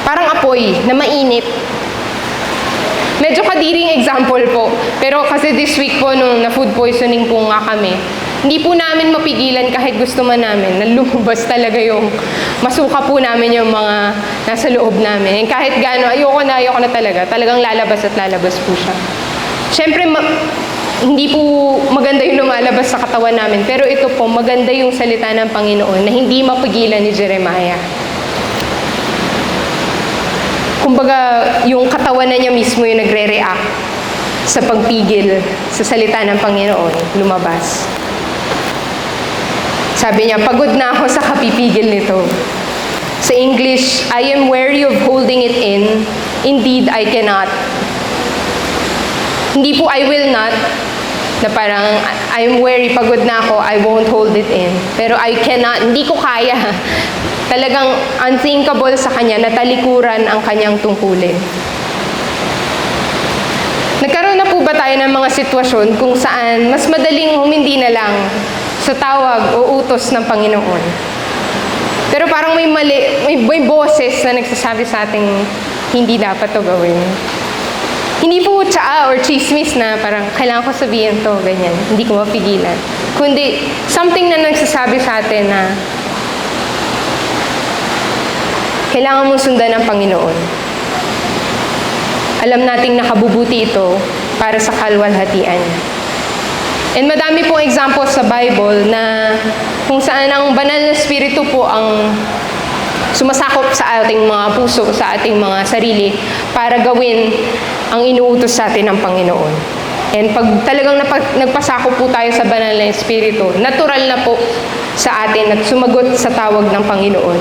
[SPEAKER 3] Parang apoy na mainit. Medyo kadiring example po. Pero kasi this week po, nung na-food poisoning po nga kami, hindi po namin mapigilan kahit gusto man namin. Nalumabas talaga yung masuka po namin yung mga nasa loob namin. And kahit gaano, ayoko na talaga. Talagang lalabas at lalabas po siya. Siyempre, hindi po maganda yung lumalabas sa katawan namin. Pero ito po, maganda yung salita ng Panginoon na hindi mapigilan ni Jeremiah. Kumbaga, yung katawan na niya mismo yung nagre-react sa pagpigil sa salita ng Panginoon, lumabas. Sabi niya, pagod na ako sa kapipigil nito. Sa English, I am weary of holding it in. Indeed, I cannot. Hindi po I will not, na parang I'm weary, pagod na ako, I won't hold it in. Pero I cannot, hindi ko kaya. Talagang unthinkable sa kanya na talikuran ang kanyang tungkulin. Nagkaroon na po ba tayo ng mga sitwasyon kung saan mas madaling humindi na lang sa tawag o utos ng Panginoon? Pero parang may boses na nagsasabi sa ating hindi dapat to gawin. Hindi po tsaa or chismis na parang kailangan ko sabihin to, ganyan. Hindi ko mapigilan. Kundi something na nagsasabi sa atin na kailangan mong sundan ng Panginoon. Alam nating nakabubuti ito para sa kalwalhatian niya. And madami pong examples sa Bible na kung saan ang banal na spirito po ang sumasakop sa ating mga puso, sa ating mga sarili para gawin ang inuutos sa atin ng Panginoon. And pag talagang nagpasakop po tayo sa banal na espiritu, natural na po sa atin at sumagot sa tawag ng Panginoon.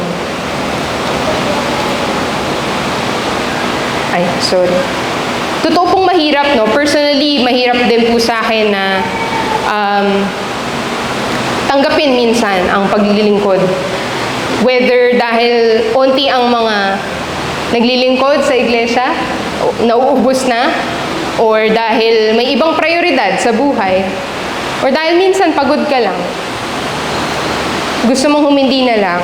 [SPEAKER 3] Totoo pong mahirap, no? Personally, mahirap din po sa akin na tanggapin minsan ang paglilingkod. Whether dahil onti ang mga naglilingkod sa iglesia, nauubos na, or dahil may ibang prioridad sa buhay, or dahil minsan pagod ka lang, gusto mong humindi na lang.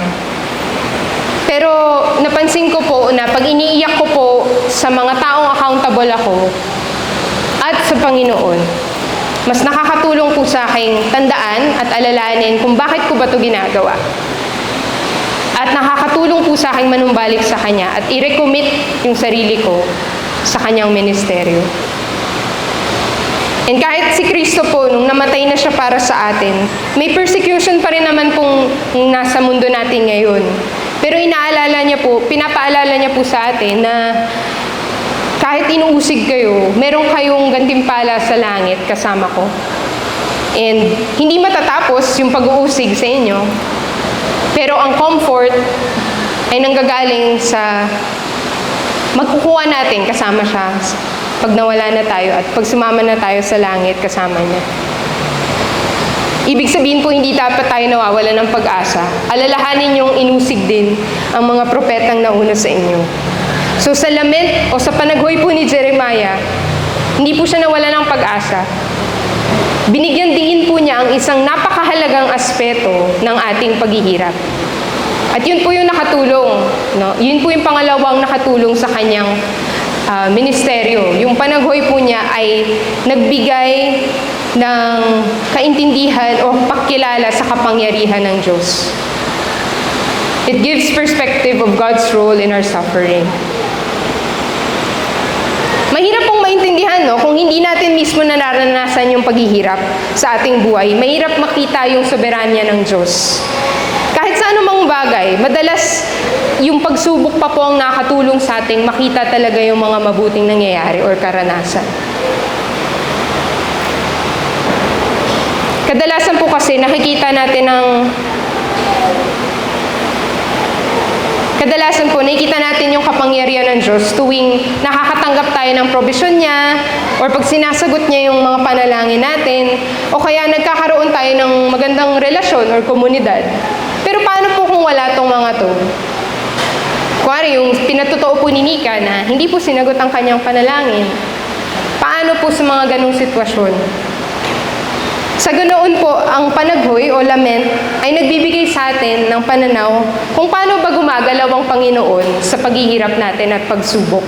[SPEAKER 3] Pero napansin ko po na pag iniiyak ko po sa mga taong accountable ako at sa Panginoon, mas nakakatulong po sa aking tandaan at alalahanin kung bakit ko ba ito ginagawa. At nakakatulong po sa aking manumbalik sa Kanya at i-recommit yung sarili ko sa Kanyang ministeryo. And kahit si Kristo po, nung namatay na siya para sa atin, may persecution pa rin naman pong nasa mundo natin ngayon. Pero pinapaalala niya po sa atin na kahit inuusig kayo, meron kayong gantimpala sa langit kasama ko. And hindi matatapos yung pag-uusig sa inyo. Pero ang comfort ay nanggagaling sa magkukuha natin kasama siya pag nawala na tayo at pag sumama na tayo sa langit kasama niya. Ibig sabihin po, hindi dapat tayo nawawala ng pag-asa. Alalahanin yung inusig din ang mga propetang nauna sa inyo. So sa lament o sa panaghoy po ni Jeremiah, hindi po siya nawala ng pag-asa. Binigyan din po niya ang isang napakahalagang aspeto ng ating paghihirap. At yun po yung nakatulong. No? Yun po yung pangalawang nakatulong sa kanyang ministeryo. Yung panaghoy po niya ay nagbigay ng kaintindihan o pagkilala sa kapangyarihan ng Diyos. It gives perspective of God's role in our suffering. Mahirap pong maintindihan, no? Kung hindi natin mismo nararanasan yung paghihirap sa ating buhay, mahirap makita yung soberanya ng Diyos. Kahit sa anumang bagay, madalas yung pagsubok pa po ang nakatulong sa ating makita talaga yung mga mabuting nangyayari or karanasan. Kadalasan po kasi nakikita natin yung kapangyarihan ng Diyos tuwing nakakatanggap tayo ng probisyon niya or pag sinasagot niya yung mga panalangin natin o kaya nagkakaroon tayo ng magandang relasyon or komunidad. Pero paano po kung wala tong mga to? Kuwari, yung pinatotoo po ni Nika na hindi po sinagot ang kanyang panalangin. Paano po sa mga ganong sitwasyon? Sa ganoon po, ang panaghoy o lament ay nagbibigay sa atin ng pananaw kung paano ba gumagalaw ang Panginoon sa paghihirap natin at pagsubok.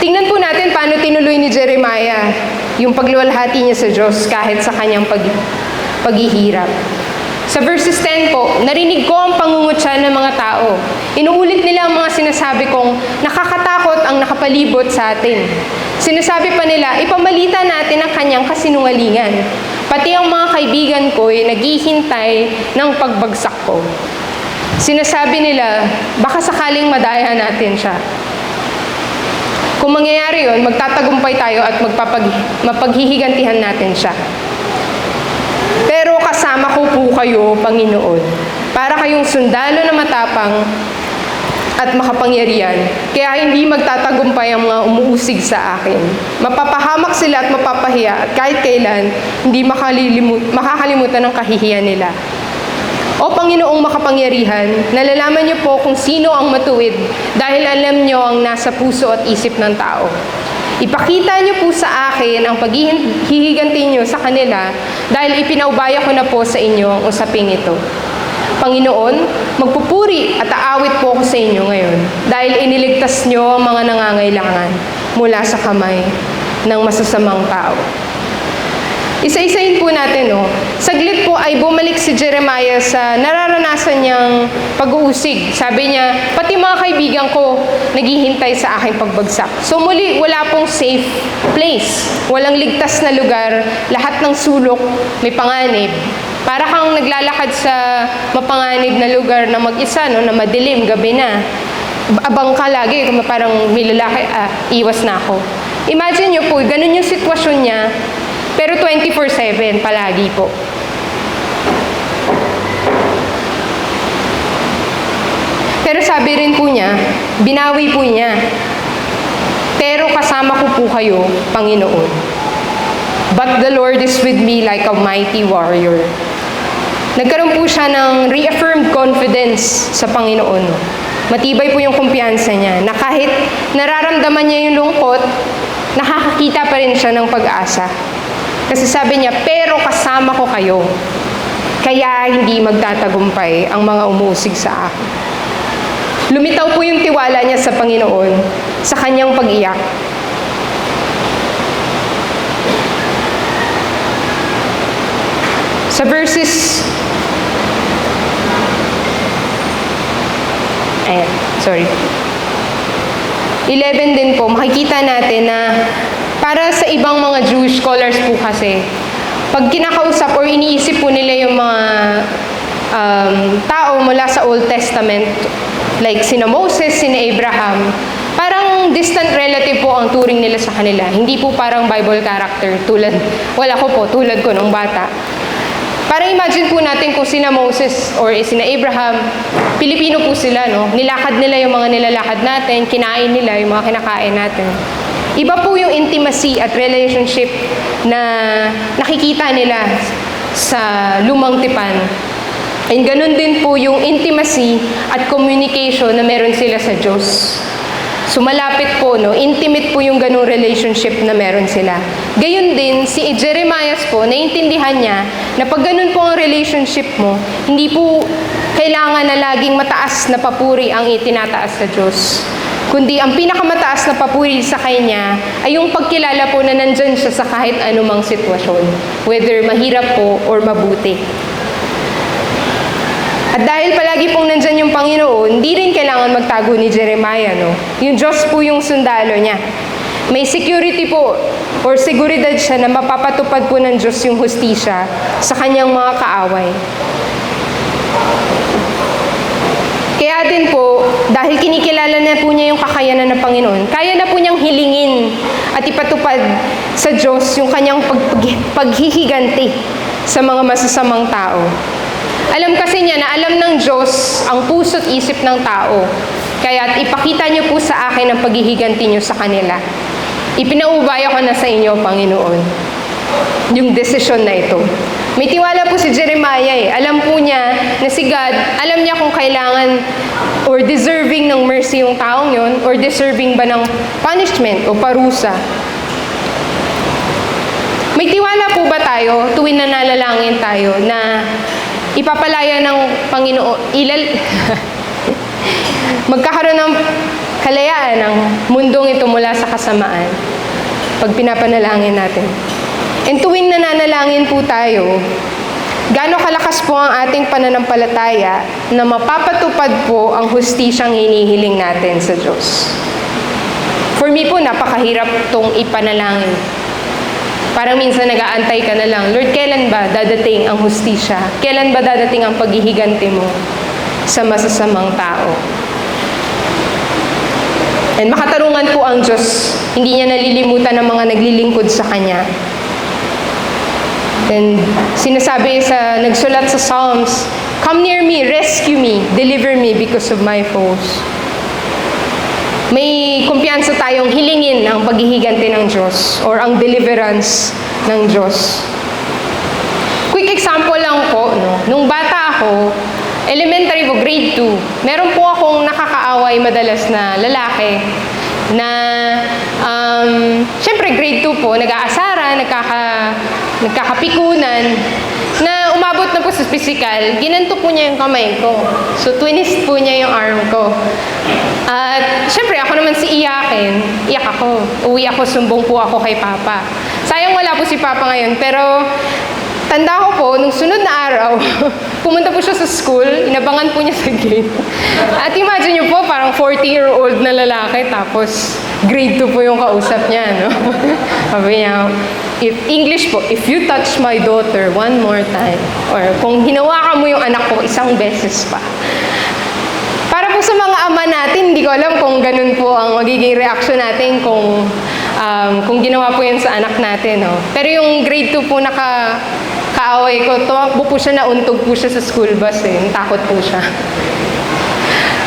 [SPEAKER 3] Tingnan po natin paano tinuloy ni Jeremiah yung pagluwalhati niya sa Diyos kahit sa kanyang paghihirap. Sa verses 10 po, narinig ko ang pangungutya ng mga tao. Inuulit nila ang mga sinasabi kong nakakatakot ang nakapalibot sa atin. Sinasabi pa nila, ipamalita natin ang kanyang kasinungalingan. Pati ang mga kaibigan ko ay naghihintay ng pagbagsak ko. Sinasabi nila, baka sakaling madaya natin siya. Kung mangyayari yun, magtatagumpay tayo at mapaghihigantihan natin siya. Pero kasama ko po kayo, Panginoon, para kayong sundalo na matapang at makapangyarihan, kaya hindi magtatagumpay ang mga umuusig sa akin. Mapapahamak sila at mapapahiya at kahit kailan hindi makakalimutan ang kahihiyan nila. O Panginoong makapangyarihan, nalalaman niyo po kung sino ang matuwid dahil alam niyo ang nasa puso at isip ng tao. Ipakita niyo po sa akin ang paghihiganti niyo sa kanila dahil ipinaubaya ko na po sa inyo ang usaping ito. Panginoon, magpupuri at aawit po ako sa inyo ngayon dahil iniligtas niyo ang mga nangangailangan mula sa kamay ng masasamang tao. Isa-isahin po natin, no? Saglit po ay bumalik si Jeremiah sa nararanasan niyang pag-uusig. Sabi niya, pati mga kaibigan ko naghihintay sa aking pagbagsak. So muli, wala pong safe place. Walang ligtas na lugar. Lahat ng sulok may panganib. Para kang naglalakad sa mapanganib na lugar na mag-isa, no? Na madilim, gabi na. Abang ka lagi, parang may lalaki, iwas na ako. Imagine niyo po, ganun yung sitwasyon niya. Pero 24/7 palagi po. Pero sabi rin po niya, binawi po niya, pero kasama ko po kayo, Panginoon. But the Lord is with me like a mighty warrior. Nagkaroon po siya ng reaffirmed confidence sa Panginoon. Matibay po yung kumpiyansa niya na kahit nararamdaman niya yung lungkot, nakakakita pa rin siya ng pag-asa. Kasi sabi niya, pero kasama ko kayo. Kaya hindi magtatagumpay ang mga umuusig sa akin. Lumitaw po yung tiwala niya sa Panginoon sa kanyang pag-iyak. Sa verses 11 din po, makikita natin na para sa ibang mga Jewish scholars po kasi, pag kinakausap or iniisip po nila yung mga tao mula sa Old Testament, like sina Moses, sina Abraham, parang distant relative po ang turing nila sa kanila. Hindi po parang Bible character tulad ko nung bata. Parang imagine po natin kung sina Moses or sina Abraham, Pilipino po sila, no? Nilakad nila yung mga nilalakad natin, kinain nila yung mga kinakain natin. Iba po yung intimacy at relationship na nakikita nila sa lumang tipan. And ganun din po yung intimacy at communication na meron sila sa Diyos. So malapit po, no? Intimate po yung ganung relationship na meron sila. Gayun din, si Jeremiah po, naiintindihan niya na pag ganun po ang relationship mo, hindi po kailangan na laging mataas na papuri ang itinataas sa Diyos. kundi ang pinakamataas na papuri sa Kanya ay yung pagkilala po na nandyan siya sa kahit anumang sitwasyon, whether mahirap po or mabuti. At dahil palagi pong nandyan yung Panginoon, hindi rin kailangan magtago ni Jeremiah, no? Yung Diyos po yung sundalo niya. May security po or seguridad siya na mapapatupad po ng Diyos yung hustisya sa kanyang mga kaaway. Kaya din po, dahil kinikilala na po niya yung kakayanan ng Panginoon, kaya na po niyang hilingin at ipatupad sa Diyos yung kanyang paghihiganti sa mga masasamang tao. Alam kasi niya na alam ng Diyos ang puso't isip ng tao. Kaya ipakita niyo po sa akin ang paghihiganti niyo sa kanila. Ipinaubaya ko na sa inyo, Panginoon, yung desisyon na ito. May tiwala po si Jeremiah eh. Alam po niya na si God, alam niya kung kailangan or deserving ng mercy yung taong yon or deserving ba ng punishment o parusa. May tiwala po ba tayo tuwing nananalangin tayo na ipapalaya ng Panginoon, magkakaroon ng kalayaan ng mundong ito mula sa kasamaan pag pinapanalangin natin? And tuwing nananalangin po tayo, gaano kalakas po ang ating pananampalataya na mapapatupad po ang hustisyang hinihiling natin sa Diyos? For me po, napakahirap itong ipanalangin. Parang minsan nag-aantay ka na lang, Lord, kailan ba dadating ang hustisya? Kailan ba dadating ang paghihiganti mo sa masasamang tao? And makatarungan po ang Diyos. Hindi niya nalilimutan ng mga naglilingkod sa Kanya. And sinasabi sa nagsulat sa Psalms, "Come near me, rescue me, deliver me because of my foes." May kumpiyansa tayong hilingin ang paghihiganti ng Diyos or ang deliverance ng Diyos. Quick example lang po, no? Nung bata ako, elementary po, grade 2, meron po akong nakakaaway madalas na lalaki na, syempre grade 2 po, nag-aasara, nagkakapikunan, na umabot na po sa physical, ginanto po niya yung kamay ko. So, twinist po niya yung arm ko. At, syempre, ako naman si iyak ako. Uwi ako, sumbong po ako kay Papa. Sayang wala po si Papa ngayon, pero tanda ko po, nung sunod na araw, pumunta po siya sa school, inabangan po niya sa gate. At imagine niyo po, parang 40-year-old na lalaki, tapos grade 2 po yung kausap niya, no? Sabi niya, English po, if you touch my daughter one more time, or kung hinawakan mo yung anak ko isang beses pa. Para po sa mga ama natin, hindi ko alam kung ganun po ang magiging reaction natin kung ginawa po yun sa anak natin, no? Pero yung grade 2 po kaaway ko, tumakbo po siya, nauntog po siya sa school bus eh. Natakot po siya.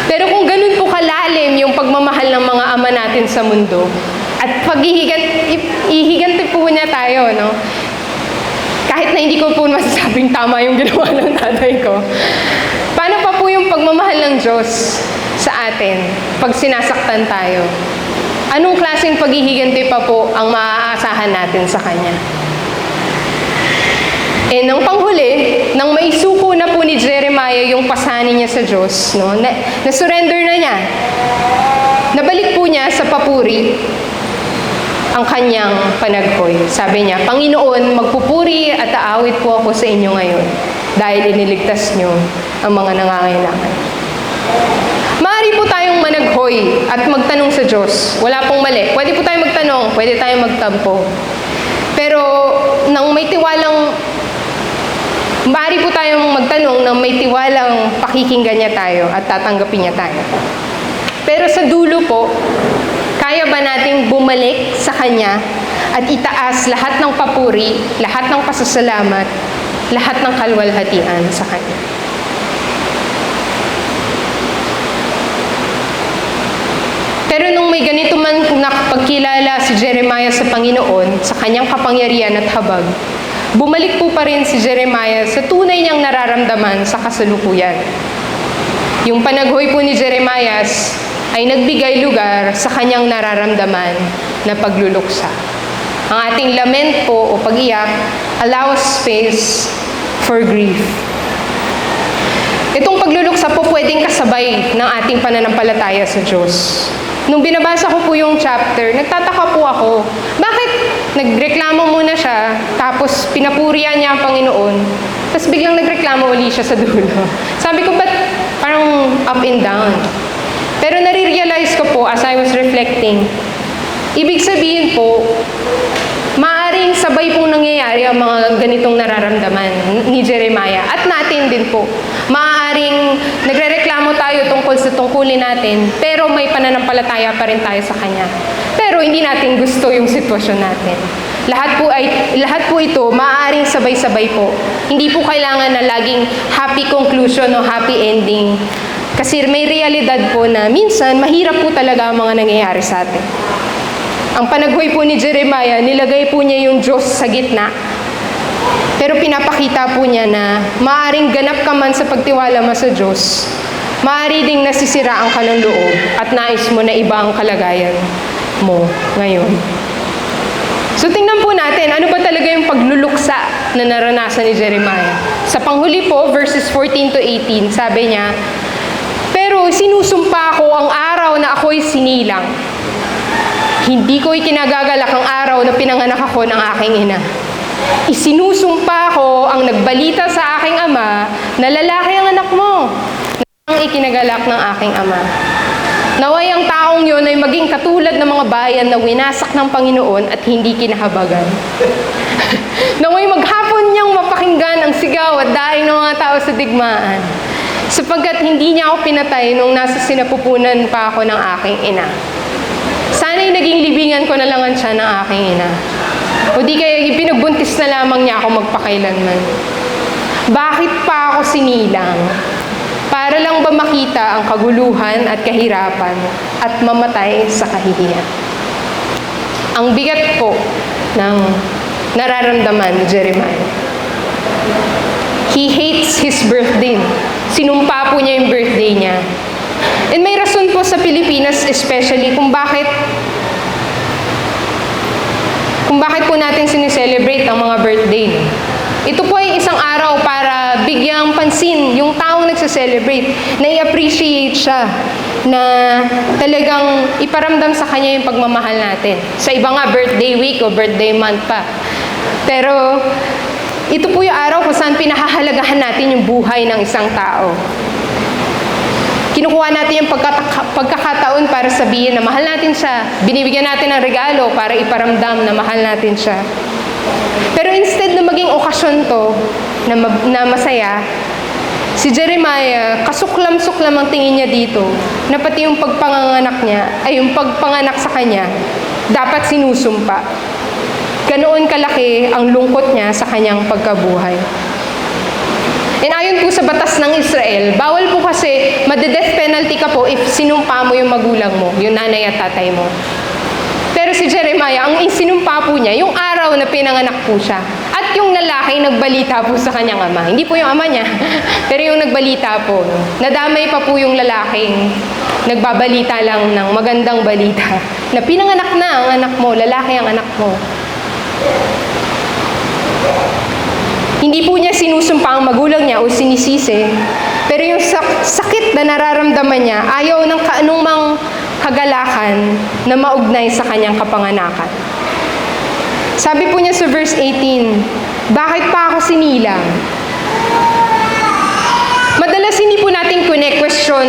[SPEAKER 3] Pero kung ganun po kalalim yung pagmamahal ng mga ama natin sa mundo, at ihiganti po niya tayo, no? Kahit na hindi ko po masasabing tama yung ginawa ng tatay ko. Paano pa po yung pagmamahal ng Diyos sa atin pag sinasaktan tayo? Anong klaseng paghihiganti pa po ang maaasahan natin sa Kanya? Eh, nang panghuli, nang maisuko na po ni Jeremiah yung pasanin niya sa Diyos, no? Na-surrender na niya. Nabalik po niya sa papuri ang kanyang panaghoy. Sabi niya, Panginoon, magpupuri at aawit po ako sa inyo ngayon dahil iniligtas niyo ang mga nangangailangan. Maaari po tayong managhoy at magtanong sa Diyos. Wala pong mali. Pwede po tayong magtanong, pwede tayong magtampo. Pero nang may tiwalang maaari po tayong magtanong ng may tiwalang pakikinggan niya tayo at tatanggapin niya tayo. Pero sa dulo po, kaya ba nating bumalik sa Kanya at itaas lahat ng papuri, lahat ng pasasalamat, lahat ng kalwalhatian sa Kanya? Pero nung may ganito man nakapagkilala si Jeremiah sa Panginoon, sa Kanyang kapangyarihan at habag, bumalik po pa rin si Jeremiah sa tunay niyang nararamdaman sa kasalukuyan. Yung panaghoy po ni Jeremiah ay nagbigay lugar sa kanyang nararamdaman na pagluluksa. Ang ating lament po o pag-iyak allows space for grief. Itong pagluluksa po pwedeng sabay ng ating pananampalataya sa Diyos. Nung binabasa ko po yung chapter, nagtataka po ako, bakit nagreklamo muna siya, tapos pinapurihan niya ang Panginoon, tapos biglang nagreklamo uli siya sa dulo. Sabi ko, ba't parang up and down? Pero nare-realize ko po as I was reflecting, ibig sabihin po, maaaring sabay pong nangyayari ang mga ganitong nararamdaman ni Jeremiah at natin din po. Maaaring nagrereklamo tayo tungkol sa tungkulin natin, pero may pananampalataya pa rin tayo sa Kanya. Pero hindi natin gusto yung sitwasyon natin. Lahat po ito maaaring sabay-sabay po. Hindi po kailangan na laging happy conclusion o happy ending. Kasi may realidad po na minsan mahirap po talaga ang mga nangyayari sa atin. Ang panaghoy po ni Jeremiah, nilagay po niya yung Diyos sa gitna. Pero pinapakita po niya na maaaring ganap ka man sa pagtiwala mo sa Diyos, maaari ding nasisiraan ka ng loob at nais mo na iba ang kalagayan mo ngayon. So tingnan po natin, ano ba talaga yung pagluluksa na naranasan ni Jeremiah? Sa panghuli po, verses 14 to 18, sabi niya, pero sinusumpa ko ang araw na ako'y sinilang. Hindi ko ikinagagalak ang araw na pinanganak ako ng aking ina. Isinusumpa ko ang nagbalita sa aking ama na lalaki ang anak mo, na ang ikinagalak ng aking ama. Naway ang taong yun ay maging katulad ng mga bayan na winasak ng Panginoon at hindi kinahabagan. Naway maghapon niyang mapakinggan ang sigaw at daing ng mga tao sa digmaan, sapagkat hindi niya ako pinatay nung nasa sinapupunan pa ako ng aking ina. Sana'y naging libingan ko na lang ang tiyan ng aking ina. O di kaya ipinagbuntis na lamang niya ako magpakailanman. Bakit pa ako sinilang? Para lang ba makita ang kaguluhan at kahirapan at mamatay sa kahihiyan? Ang bigat po ng nararamdaman ni Jeremiah. He hates his birthday. Sinumpa po niya yung birthday niya. And may rason po sa Pilipinas especially kung bakit po natin sineselebrate ang mga birthday. Ito po ay isang araw para bigyang pansin yung taong nagse-celebrate, na i-appreciate siya, na talagang iparamdam sa kanya yung pagmamahal natin. Sa iba nga, birthday week o birthday month pa. Pero ito po yung araw kung saan pinahahalagahan natin yung buhay ng isang tao. Kinukuha natin yung pagkakataon para sabihin na mahal natin siya. Binibigyan natin ng regalo para iparamdam na mahal natin siya. Pero instead na maging okasyon to na masaya, si Jeremiah, kasuklam-suklam ang tingin niya dito, na pati yung pagpanganak niya, ay yung pagpanganak sa kanya, dapat sinusumpa. Ganoon kalaki ang lungkot niya sa kanyang pagkabuhay. And ayon po sa batas ng Israel, bawal po kasi made-death penalty ka po if sinumpa mo yung magulang mo, yung nanay at tatay mo. Pero si Jeremiah, ang sinumpa po niya, yung araw na pinanganak po siya. At yung lalaki nagbalita po sa kanyang ama. Hindi po yung ama niya, pero yung nagbalita po. Nadamay pa po yung lalaking nagbabalita lang ng magandang balita. Na pinanganak na ang anak mo, lalaki ang anak mo. Hindi po niya sinusumpa ang magulang niya o sinisisi, pero yung sakit na nararamdaman niya, ayaw ng kaanumang kagalakan na maugnay sa kanyang kapanganakan. Sabi po niya sa verse 18, bakit pa ako sinilang? Madalas hindi po natin question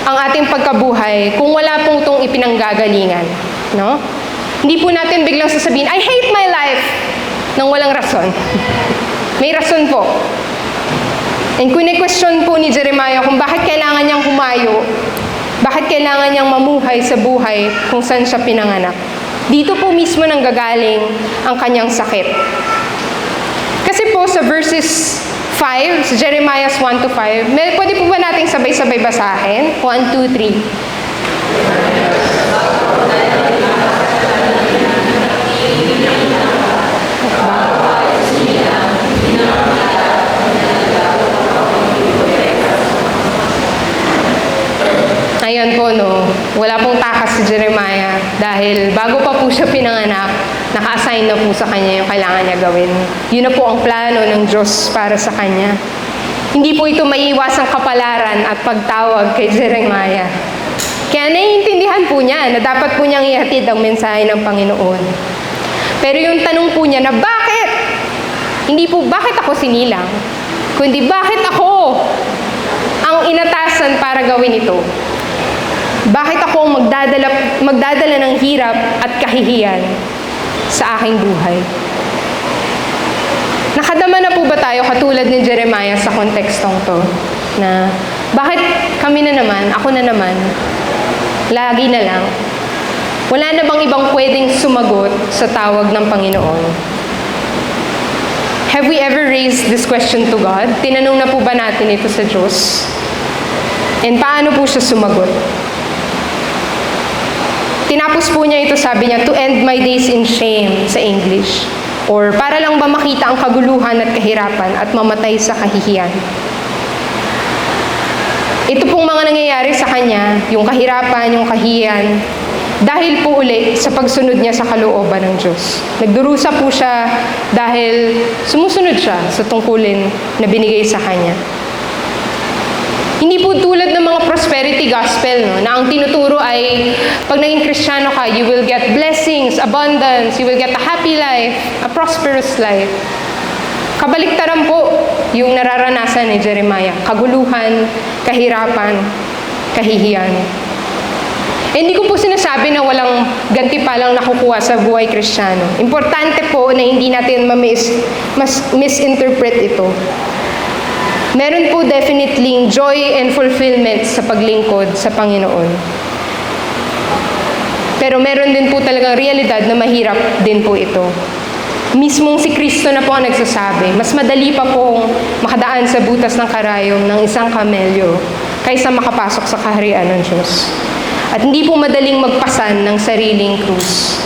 [SPEAKER 3] ang ating pagkabuhay kung wala pong itong ipinanggagalingan. No? Hindi po natin biglang sasabihin, I hate my life, nang walang rason. May rason po. And kune-question po ni Jeremiah kung bakit kailangan niyang humayo, bakit kailangan niyang mamuhay sa buhay kung saan siya pinanganak. Dito po mismo nang gagaling ang kanyang sakit. Kasi po sa verses 5, sa Jeremiah 1 to 5, pwede po ba nating sabay-sabay basahin? 1, 2, 3. Ayan po, no, wala pong takas si Jeremiah dahil bago pa po siya pinanganak, naka-assign na po sa kanya yung kailangan niya gawin. Yun na po ang plano ng Diyos para sa kanya. Hindi po ito maiiwasang kapalaran at pagtawag kay Jeremiah. Kaya naiintindihan po niya na dapat po niyang ihatid ang mensahe ng Panginoon. Pero yung tanong po niya na bakit? Hindi po bakit ako sinilang, kundi bakit ako ang inatasan para gawin ito? Bakit ako ang magdadala ng hirap at kahihiyan sa aking buhay? Nakadama na po ba tayo katulad ni Jeremiah sa kontekstong to? Na bakit kami na naman, ako na naman, lagi na lang, wala na bang ibang pwedeng sumagot sa tawag ng Panginoon? Have we ever raised this question to God? Tinanong na po ba natin ito sa Diyos? And paano po siya sumagot? Tinapos po niya ito, sabi niya, to end my days in shame sa English. Or para lang ba makita ang kaguluhan at kahirapan at mamatay sa kahihiyan. Ito pong mga nangyayari sa kanya, yung kahirapan, yung kahihiyan, dahil po uli sa pagsunod niya sa kalooban ng Diyos. Nagdurusa po siya dahil sumusunod siya sa tungkulin na binigay sa kanya. Hindi po tulad ng mga prosperity gospel, no, na ang tinuturo ay pag naging Kristiyano ka, you will get blessings, abundance, you will get a happy life, a prosperous life. Kabaliktaran po yung nararanasan ni Jeremiah. Kaguluhan, kahirapan, kahihiyan. Hindi ko po sinasabi na walang gantimpalang nakukuha sa buhay Kristiyano. Importante po na hindi natin misinterpret ito. Meron po definitely joy and fulfillment sa paglingkod sa Panginoon. Pero meron din po talagang realidad na mahirap din po ito. Mismong si Kristo na po ang nagsasabi, mas madali pa pong makadaan sa butas ng karayom ng isang kamelyo kaysa makapasok sa kaharian ng Diyos. At hindi po madaling magpasan ng sariling krus.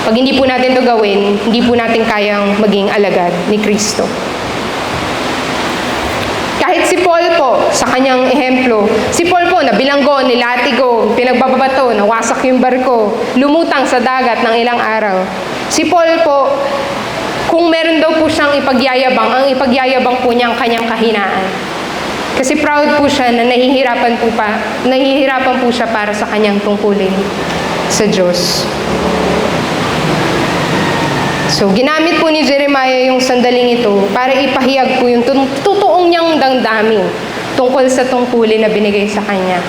[SPEAKER 3] Pag hindi po natin ito gawin, hindi po natin kayang maging alagad ni Kristo. Kahit si Paul po, sa kanyang ehemplo, si Paul po nabilanggo, nilatigo, pinagbabato, nawasak yung barko, lumutang sa dagat ng ilang araw. Si Paul po, kung meron daw po siyang ipagyayabang, ang ipagyayabang po niya ang kanyang kahinaan. Kasi proud po siya na nahihirapan po siya para sa kanyang tungkulin sa Diyos. So, ginamit po ni Jeremiah yung sandaling ito para ipahayag po yung totoong niyang damdamin tungkol sa tungkulin na binigay sa kanya.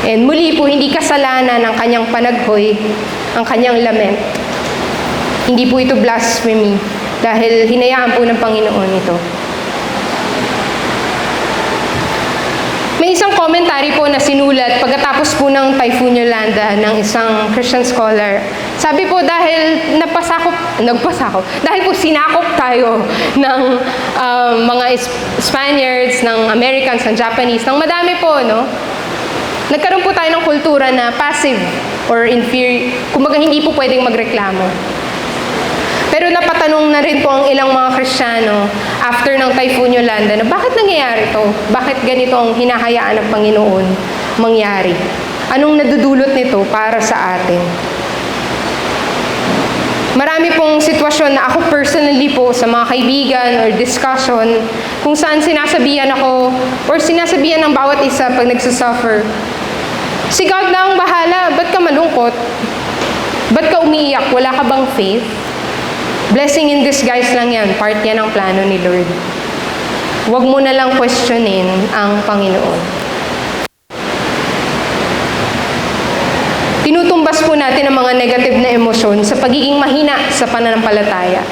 [SPEAKER 3] And muli po, hindi kasalanan ng kanyang panaghoy, ang kanyang lament. Hindi po ito blasphemy dahil hinayaan po ng Panginoon ito. May isang commentary po na sinulat pagkatapos po ng Typhoon Yolanda ng isang Christian scholar. Sabi po dahil dahil po sinakop tayo ng mga Spaniards, ng Americans, ng Japanese, ng madami po, no? Nagkaroon po tayo ng kultura na passive or inferior, kumbaga hindi po pwedeng magreklamo. Pero napatanong na rin po ang ilang mga Kristiyano after ng Typhoon Yolanda na bakit nangyayari to? Bakit ganito ang hinahayaan ng Panginoon mangyari? Anong nadudulot nito para sa atin? Marami pong sitwasyon na ako personally po sa mga kaibigan or discussion kung saan sinasabihan ako or sinasabihan ng bawat isa pag nagsasuffer. Si God na ang bahala, ba't ka malungkot? Ba't ka umiiyak? Wala ka bang faith? Blessing in disguise lang yan. Part yan ng plano ni Lord. Huwag mo na lang questionin ang Panginoon. Tinutumbas po natin ang mga negative na emosyon sa pagiging mahina sa pananampalataya.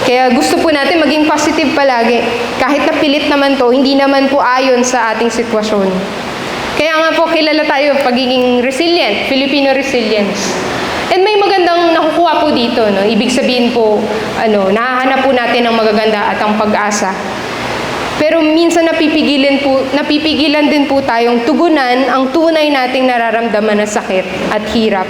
[SPEAKER 3] Kaya gusto po natin maging positive palagi. Kahit napilit naman to, hindi naman po ayon sa ating sitwasyon. Kaya nga po kilala tayo pagiging resilient, Filipino resilience. And may magandang nakukuha po dito, no? Ibig sabihin po, nahahanap po natin ang magaganda at ang pag-asa. Pero minsan napipigilan din po tayong tugunan ang tunay nating nararamdaman na sakit at hirap.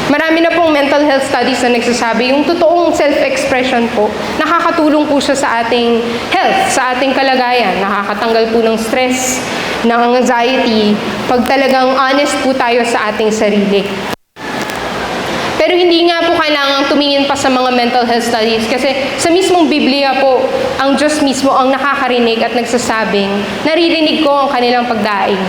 [SPEAKER 3] Marami na pong mental health studies na nagsasabi, yung totoong self-expression po, nakakatulong po siya sa ating health, sa ating kalagayan. Nakakatanggal po ng stress, ng anxiety, pag talagang honest po tayo sa ating sarili. Pero Pero hindi nga po kailangang tumingin pa sa mga mental health studies kasi sa mismong Biblia po, ang Diyos mismo ang nakakarinig at nagsasabing, naririnig ko ang kanilang pagdaing.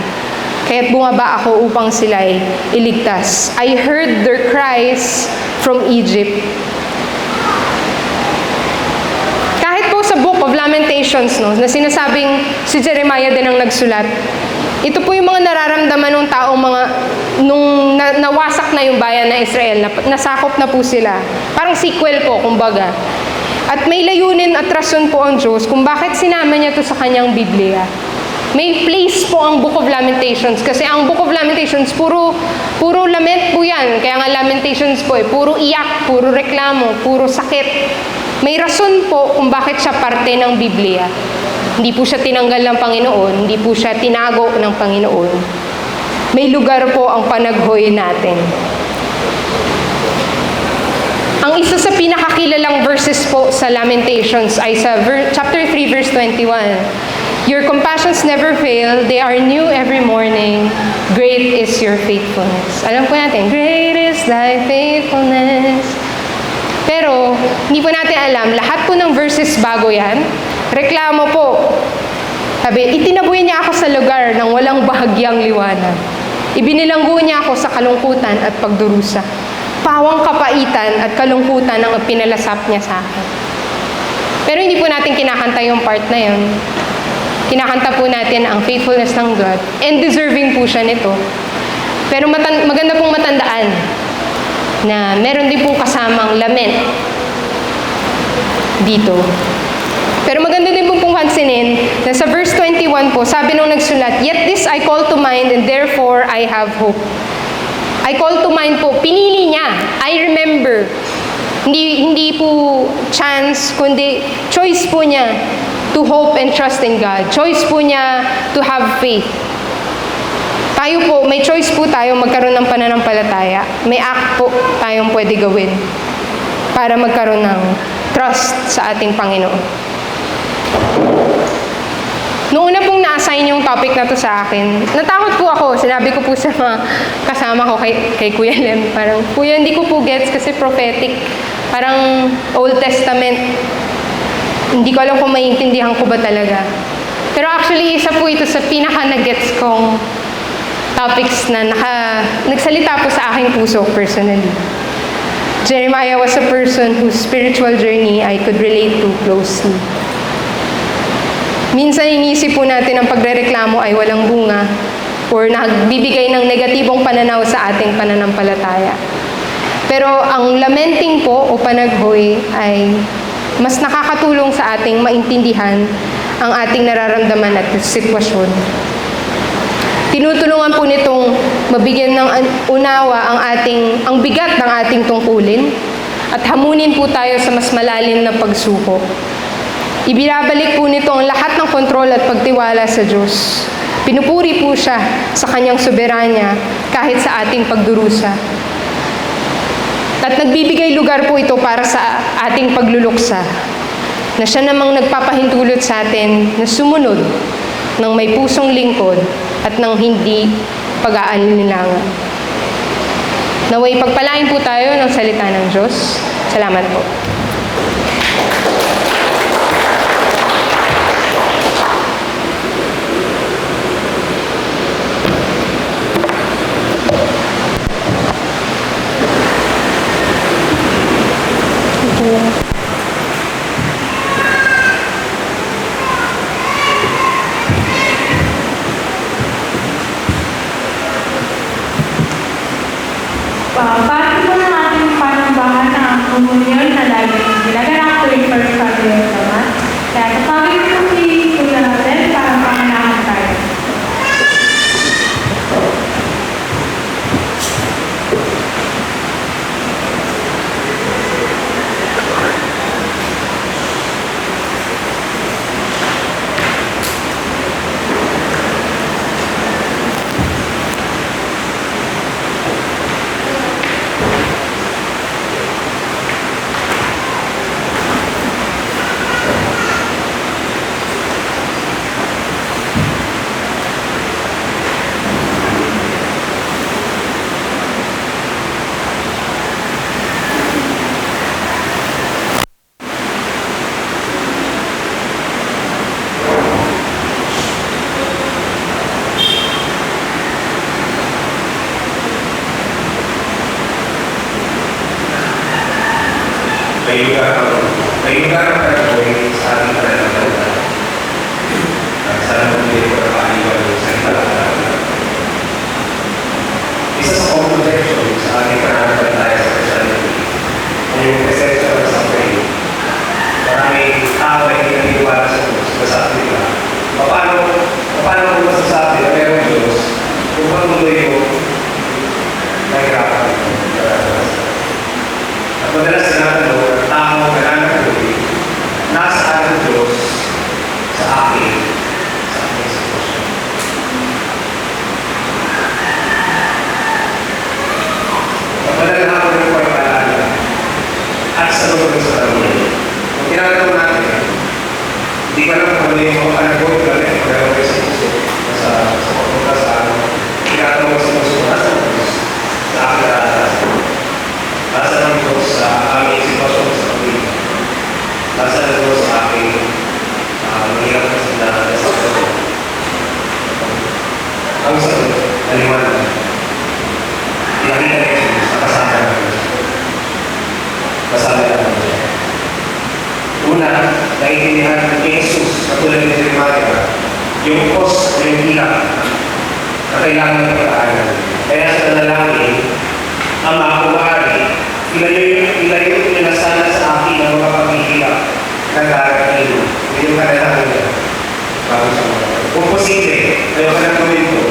[SPEAKER 3] Kaya't bumaba ako upang sila'y iligtas. I heard their cries from Egypt. Kahit po sa Book of Lamentations, no, na sinasabing si Jeremiah din ang nagsulat, ito po yung mga nararamdaman ng taong nung nawasak na yung bayan ng Israel, nasakop na po sila. Parang sequel po, kumbaga. At may layunin at rason po ang Diyos kung bakit sinama niya to sa kanyang Biblia. May place po ang Book of Lamentations kasi ang Book of Lamentations, puro lament po yan. Kaya nga Lamentations po puro iyak, puro reklamo, puro sakit. May rason po kung bakit siya parte ng Biblia. Hindi po siya tinanggal ng Panginoon, hindi po siya tinago ng Panginoon. May lugar po ang panaghoy natin. Ang isa sa pinakakilalang verses po sa Lamentations ay sa chapter 3 verse 21. Your compassions never fail, they are new every morning. Great is your faithfulness. Alam po natin, great is thy faithfulness. Pero, hindi po natin alam, lahat po ng verses bago yan, reklamo po. Sabi, itinaboy niya ako sa lugar ng walang bahagyang liwanag. Ibinilanggo niya ako sa kalungkutan at pagdurusa. Pawang kapaitan at kalungkutan ang pinalasap niya sa akin. Pero hindi po natin kinakanta yung part na yun. Kinakanta po natin ang faithfulness ng God. And deserving po siya nito. Pero maganda pong matandaan na meron din pong kasamang lament dito. Pero maganda din pong pansinin na sa verse 21 po, sabi nung nagsulat, yet this I call to mind and therefore I have hope. I call to mind po, pinili niya. I remember. Hindi po chance, kundi choice po niya to hope and trust in God. Choice po niya to have faith. Tayo po, may choice po tayo magkaroon ng pananampalataya. May act po tayong pwede gawin para magkaroon ng trust sa ating Panginoon. Noong una pong na-assign yung topic na to sa akin, natakot po ako. Sinabi ko po sa mga kasama ko kay Kuya Lem, parang, Kuya, hindi ko po gets kasi prophetic. Parang Old Testament. Hindi ko alam kung maiintindihan ko ba talaga. Pero actually, isa po ito sa pinaka-nagets kong topics na nagsalita po sa aking puso personally. Jeremiah was a person whose spiritual journey I could relate to closely. Minsan inisip po natin ang pagrereklamo ay walang bunga or nagbibigay ng negatibong pananaw sa ating pananampalataya. Pero ang lamenting po o panaghoy ay mas nakakatulong sa ating maintindihan ang ating nararamdaman at sitwasyon. Tinutulungan po nitong mabigyan ng unawa ang bigat ng ating tungkulin at hamunin po tayo sa mas malalim na pagsuko. Ibinabalik po nito ang lahat ng kontrol at pagtiwala sa Diyos. Pinupuri po siya sa kanyang soberanya kahit sa ating pagdurusa. At nagbibigay lugar po ito para sa ating pagluluksa, na siya namang nagpapahintulot sa atin na sumunod ng may pusong lingkod at ng hindi pag-aalinlangan. Naway pagpalain po tayo ng salita ng Diyos. Salamat po.
[SPEAKER 1] Pati po ng ating panambahan na ang komunyon na laging ginaganap tuwing First Sunday of the month. Kaya tatawagin po si Kuya natin para panganahan tayo.
[SPEAKER 4] may lugar ang pagkakoy sa ating pananampalataya. Sana po hindi ko nakaiwan yung salita ng Panginoon. Isa sa contradiction sa ating pananampalataya sa Christianity ay yung presensya ng suffering. Maraming tao ay pinaniwala sa Diyos, masasabi nila, paano ko masasabi na meron Diyos kung patuloy ko nahirapan ko. At madalas sinatanong ng tao na nananaluwi, nasaan ang Diyos sa akin sitwasyon. At madalas ako rin po ay paalala at sa loob sa tanong. Kung tinatanong natin, hindi ko alam kung ano yung mga panagot na rin, pero may sa puso, sa pagpunta sa tinatanong sa puso, nasa ng Diyos sa akin na nasa ng Diyos sa aming sitwasyon sa pamilya. Nasa ng Diyos sa aking mahirap na sitwasyon. Ang sagot, naliwanag. Pinakita ni Jesus na kasama ng Diyos. Kasama ng Diyos. Una, naiintindihan ni Jesus, katulad ni Jeremiah, yung cost o yung hirap na kailangan ng pagkaanan. Kaya sa nanalangin, Ama, kung maaari, ilayo niyo na sana sa akin ang mga paghihirap na darating. Yun yung kanalangin niya. Bago sa mga. Kung posible, ayaw ka lang gawin ko.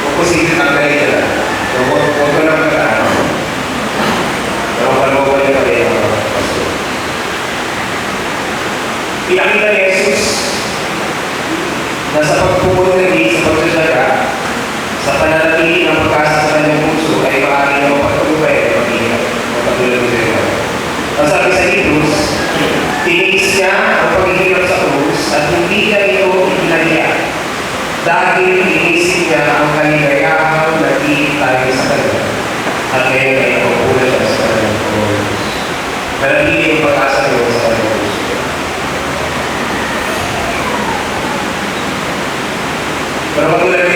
[SPEAKER 4] Kung posible, tanggalin niya lang. Huwag ko lang pagkaanan. Pero kalawal niya pa rin ang mga pastor. Pinakita ni Jesus na sa pagpupunagi sa pagsasaga, sa pananatili ng pagkasa sa kanyang puso ay maaari na mapagpagubay at mag-iingat o pagulad ng Diyos. Ang sabi sa Hebrews, tiniis niya ang paghihirap sa krus at hindi niya ito itinaliya dahil inisip niya ang kaligayahang nag-iintay sa kanya at ngayon ay nakukulat siya sa kanyang krus. Manatili ang pagkasa niyo sa kanyang puso. Pero katulad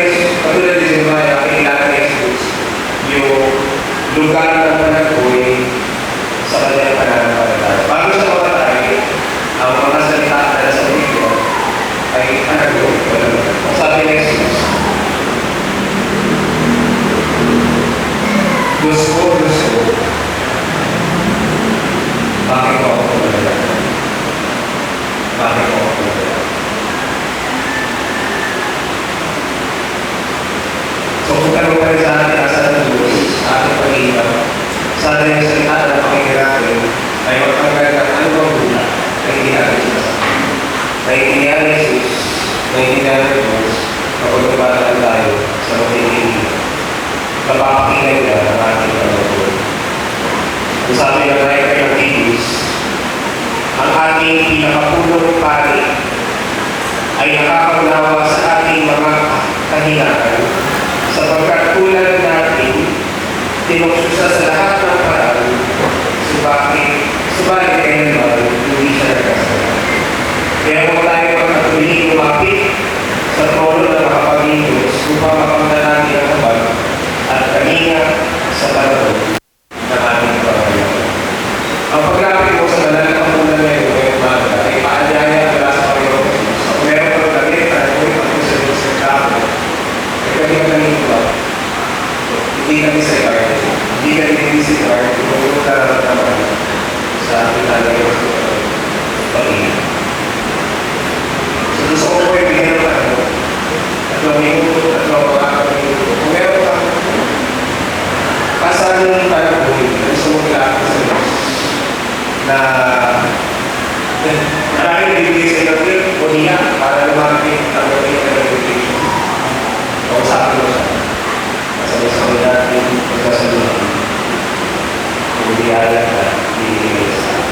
[SPEAKER 4] ni Jeremiah, kailangan ni Jesus yung lugar ng panagpoy sa kanyang pananampalataya. Bago siya mamatay, ang mga salita na sa Biblia ay panagpoy. Ang sabi ni Jesus, Diyos ko, bakit ko ako tumalala? Bakit ko ako tumalala? So kung tanong pa rin sa atin, asa ng Diyos, sa ating pag-iiba, sana yung salita na pakinggan ay magtanggal ng ano bang gula na hindi natin sinasabi. Naiintindihan ni Jesus, naiintindihan ng Diyos, kapag nabatalan tayo sa magiging napapakinggan niya ng ating pag-iiba. Kung sabi ng writer ng Hebrews, ang ating pinakapulong pari ay nakakaunawa sa ating mga kahinaan sapagkat tulad natin, tinukso siya sa lahat ng paraan, subalit kailanman, hindi siya nagkasala. Kaya kung tayo magkatuloy lumapit sa trono ng makapag-Diyos upang mapagdan natin ang kabag at kanina sa panahon ng ating pagkakayaman. Ang paglapit mo sa banal na pamunan ngayon ngayong umaga ay paanyaya mula sa Panginoon Jesus. Kung meron kang damit na nagawin ako sa Diyos ng tao, kami kanina, hindi kami sa guard, hindi kami disregard kung ano nararamdaman sa ating lalagay sa pag-iingat. So gusto ko po yung bigyan ng tanong, at minuto, at kung meron kang pasanin ng panahon, gusto mo kilapit sa Diyos na maraming bibigay sa iyo o niya para lumapit ang pagkakas ng reputation. Kausapin mo siya. Masabay-sabay natin pagkasalunan. Kung biyaya na binigay sa akin.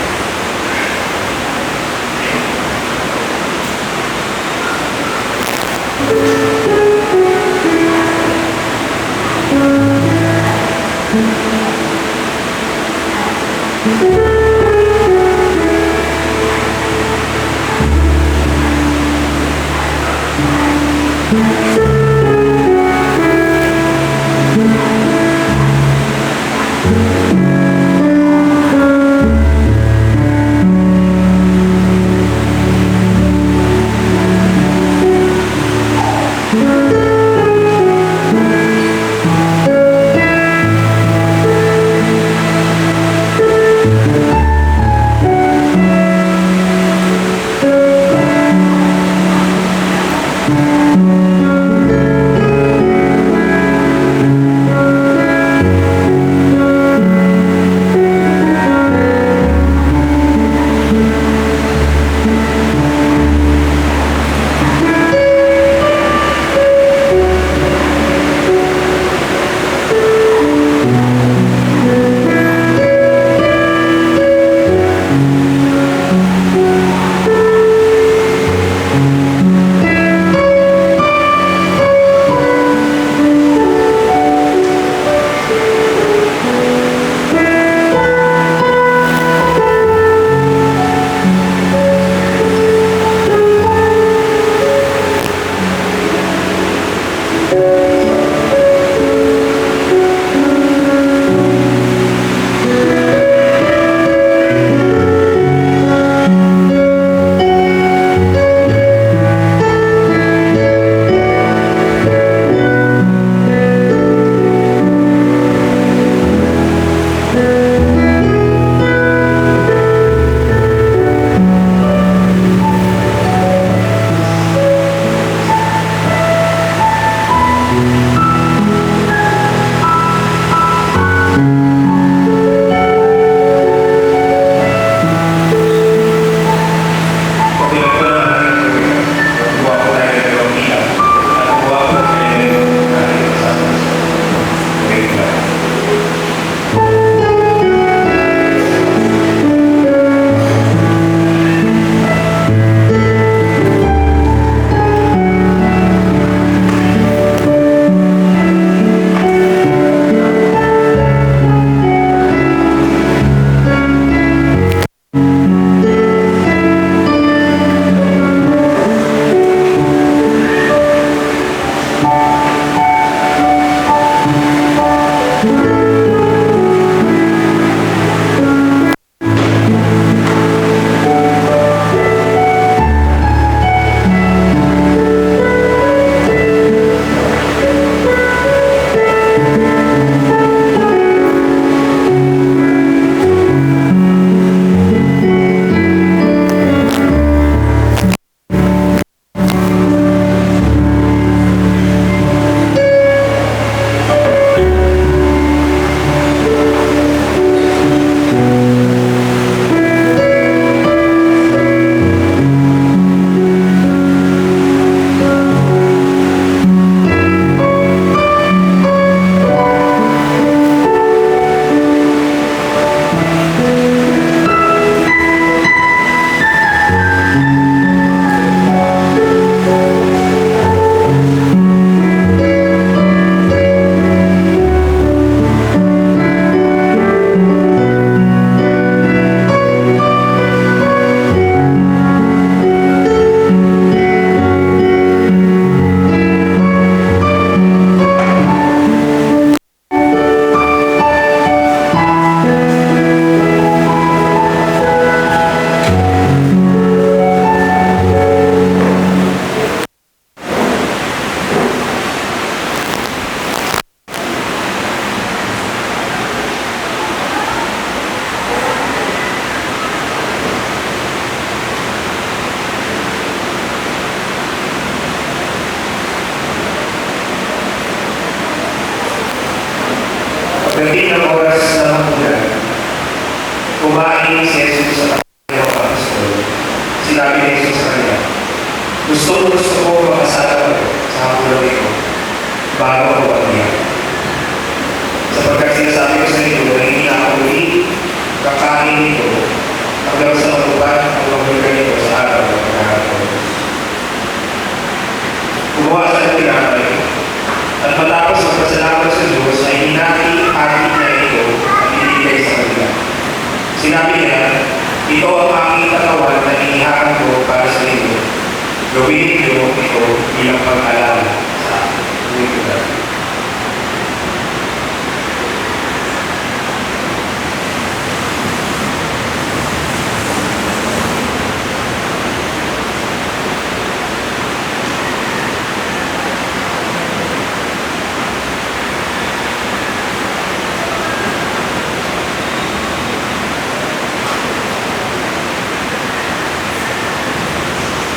[SPEAKER 4] Pagdating ng oras na magulan, kumain si Jesus sa kanyang apostol. Sinabi ni Jesus sa kanya, gusto ko makasalaw sa hapunan ito bago ako pagdiyan. Sapagkat sinasabi ko sa inyo na hindi na ako muli kakain nito hanggang sa matupad ang magulan nito sa araw ng pagkaharap ko. Kumuha sa tinapay at matapos magpasalamat sa Diyos ay hinati-hati na ito at inibigay sa kanila. Sinabi niya, ito ang aking katawan na inihahan ko para sa inyo. Gawin niyo ito bilang pag-alala sa akin.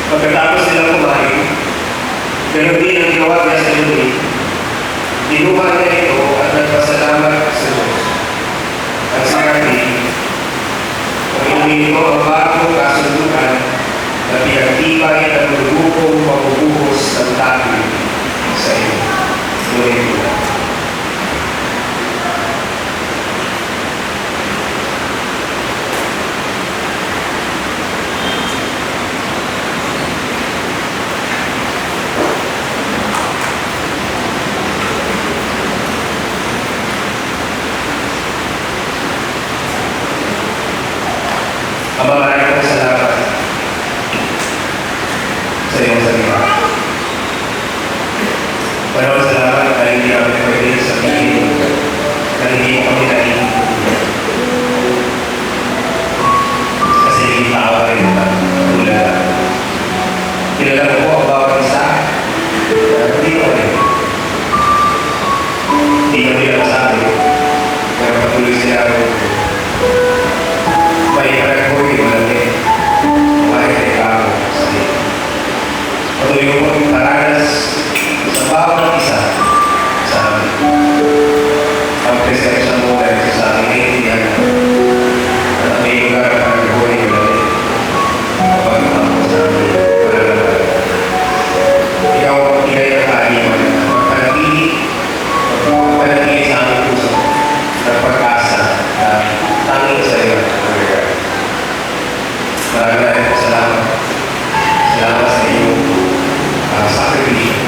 [SPEAKER 4] Pagkatapos nilang kumain, ganun din ang ginawa niya sa Yuri. Kinuha niya ito at nagpasalamat sa Diyos. At sa kanya, pag-inumin ko ang bagong kasunduan na pinagtibay at nagugupong pagbubuhos ng tabi sa iyo. Gawin ko na. Ama, maraming salamat sa iyong salita. Maraming salamat dahil hindi namin pwede sabihin na hindi mo kami naiintindihan. Kasi hindi tao rin naman. Tulad kilala mo po ang bawat isa. Hindi ko rin. Hindi ko rin masabi. Pero patuloy sila may pagkakoy malaki. May kailangan sa iyo. Patuloy mo pong taranas sa bawat isa sa amin. Ang presensya mo dahil sa aming naiintindihan at may lugar na pagkakoy malaki. Kapag ako sa amin, malalaman. Ikaw ang ilay ng kaaliman. Magpanatili sa aming puso ng pag-asa na tanging sa iyo. Maraming salamat. Salamat sa iyong sakripisyo.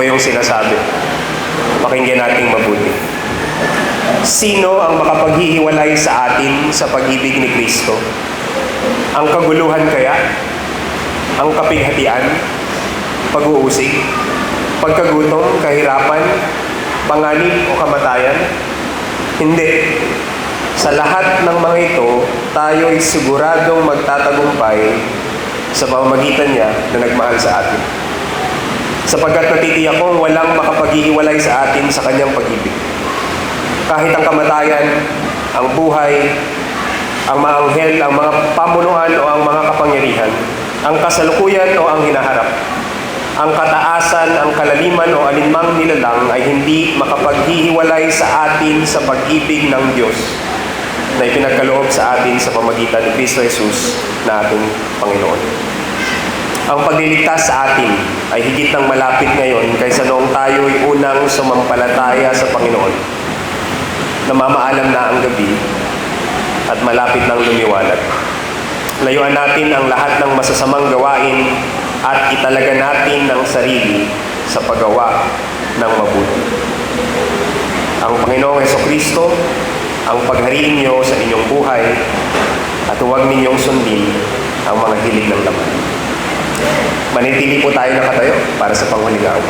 [SPEAKER 4] po yung sinasabi. Pakinggan nating mabuti. Sino ang makapaghihiwalay sa atin sa pag-ibig ni Kristo? Ang kaguluhan kaya? Ang kapighatian? Pag-uusig? Pagkagutom? Kahirapan? Panganib o kamatayan? Hindi. Sa lahat ng mga ito, tayo ay siguradong magtatagumpay sa pamamagitan niya na nagmahal sa atin. Sapagkat natitiyak kong walang makapaghihiwalay sa atin sa kanyang pag-ibig. Kahit ang kamatayan, ang buhay, ang mga anghel, ang mga pamunuan o ang mga kapangyarihan, ang kasalukuyan o ang hinaharap, ang kataasan, ang kalaliman o alinmang nilalang ay hindi makapaghihiwalay sa atin sa pag-ibig ng Diyos na ipinagkaloob sa atin sa pamagitan ni Kristo Jesus na ating Panginoon. Ang pagliligtas sa atin ay higit ng malapit ngayon kaysa noong tayo'y unang sumampalataya sa Panginoon. Namamaalam na ang gabi at malapit nang lumiwanag. Layuan natin ang lahat ng masasamang gawain at italaga natin ang sarili sa paggawa ng mabuti. Ang Panginoong Jesucristo ang paghariin niyo sa inyong buhay at huwag ninyong sundin ang mga hilig ng laman. Manitili po tayo nakatayo para sa panghuling awit.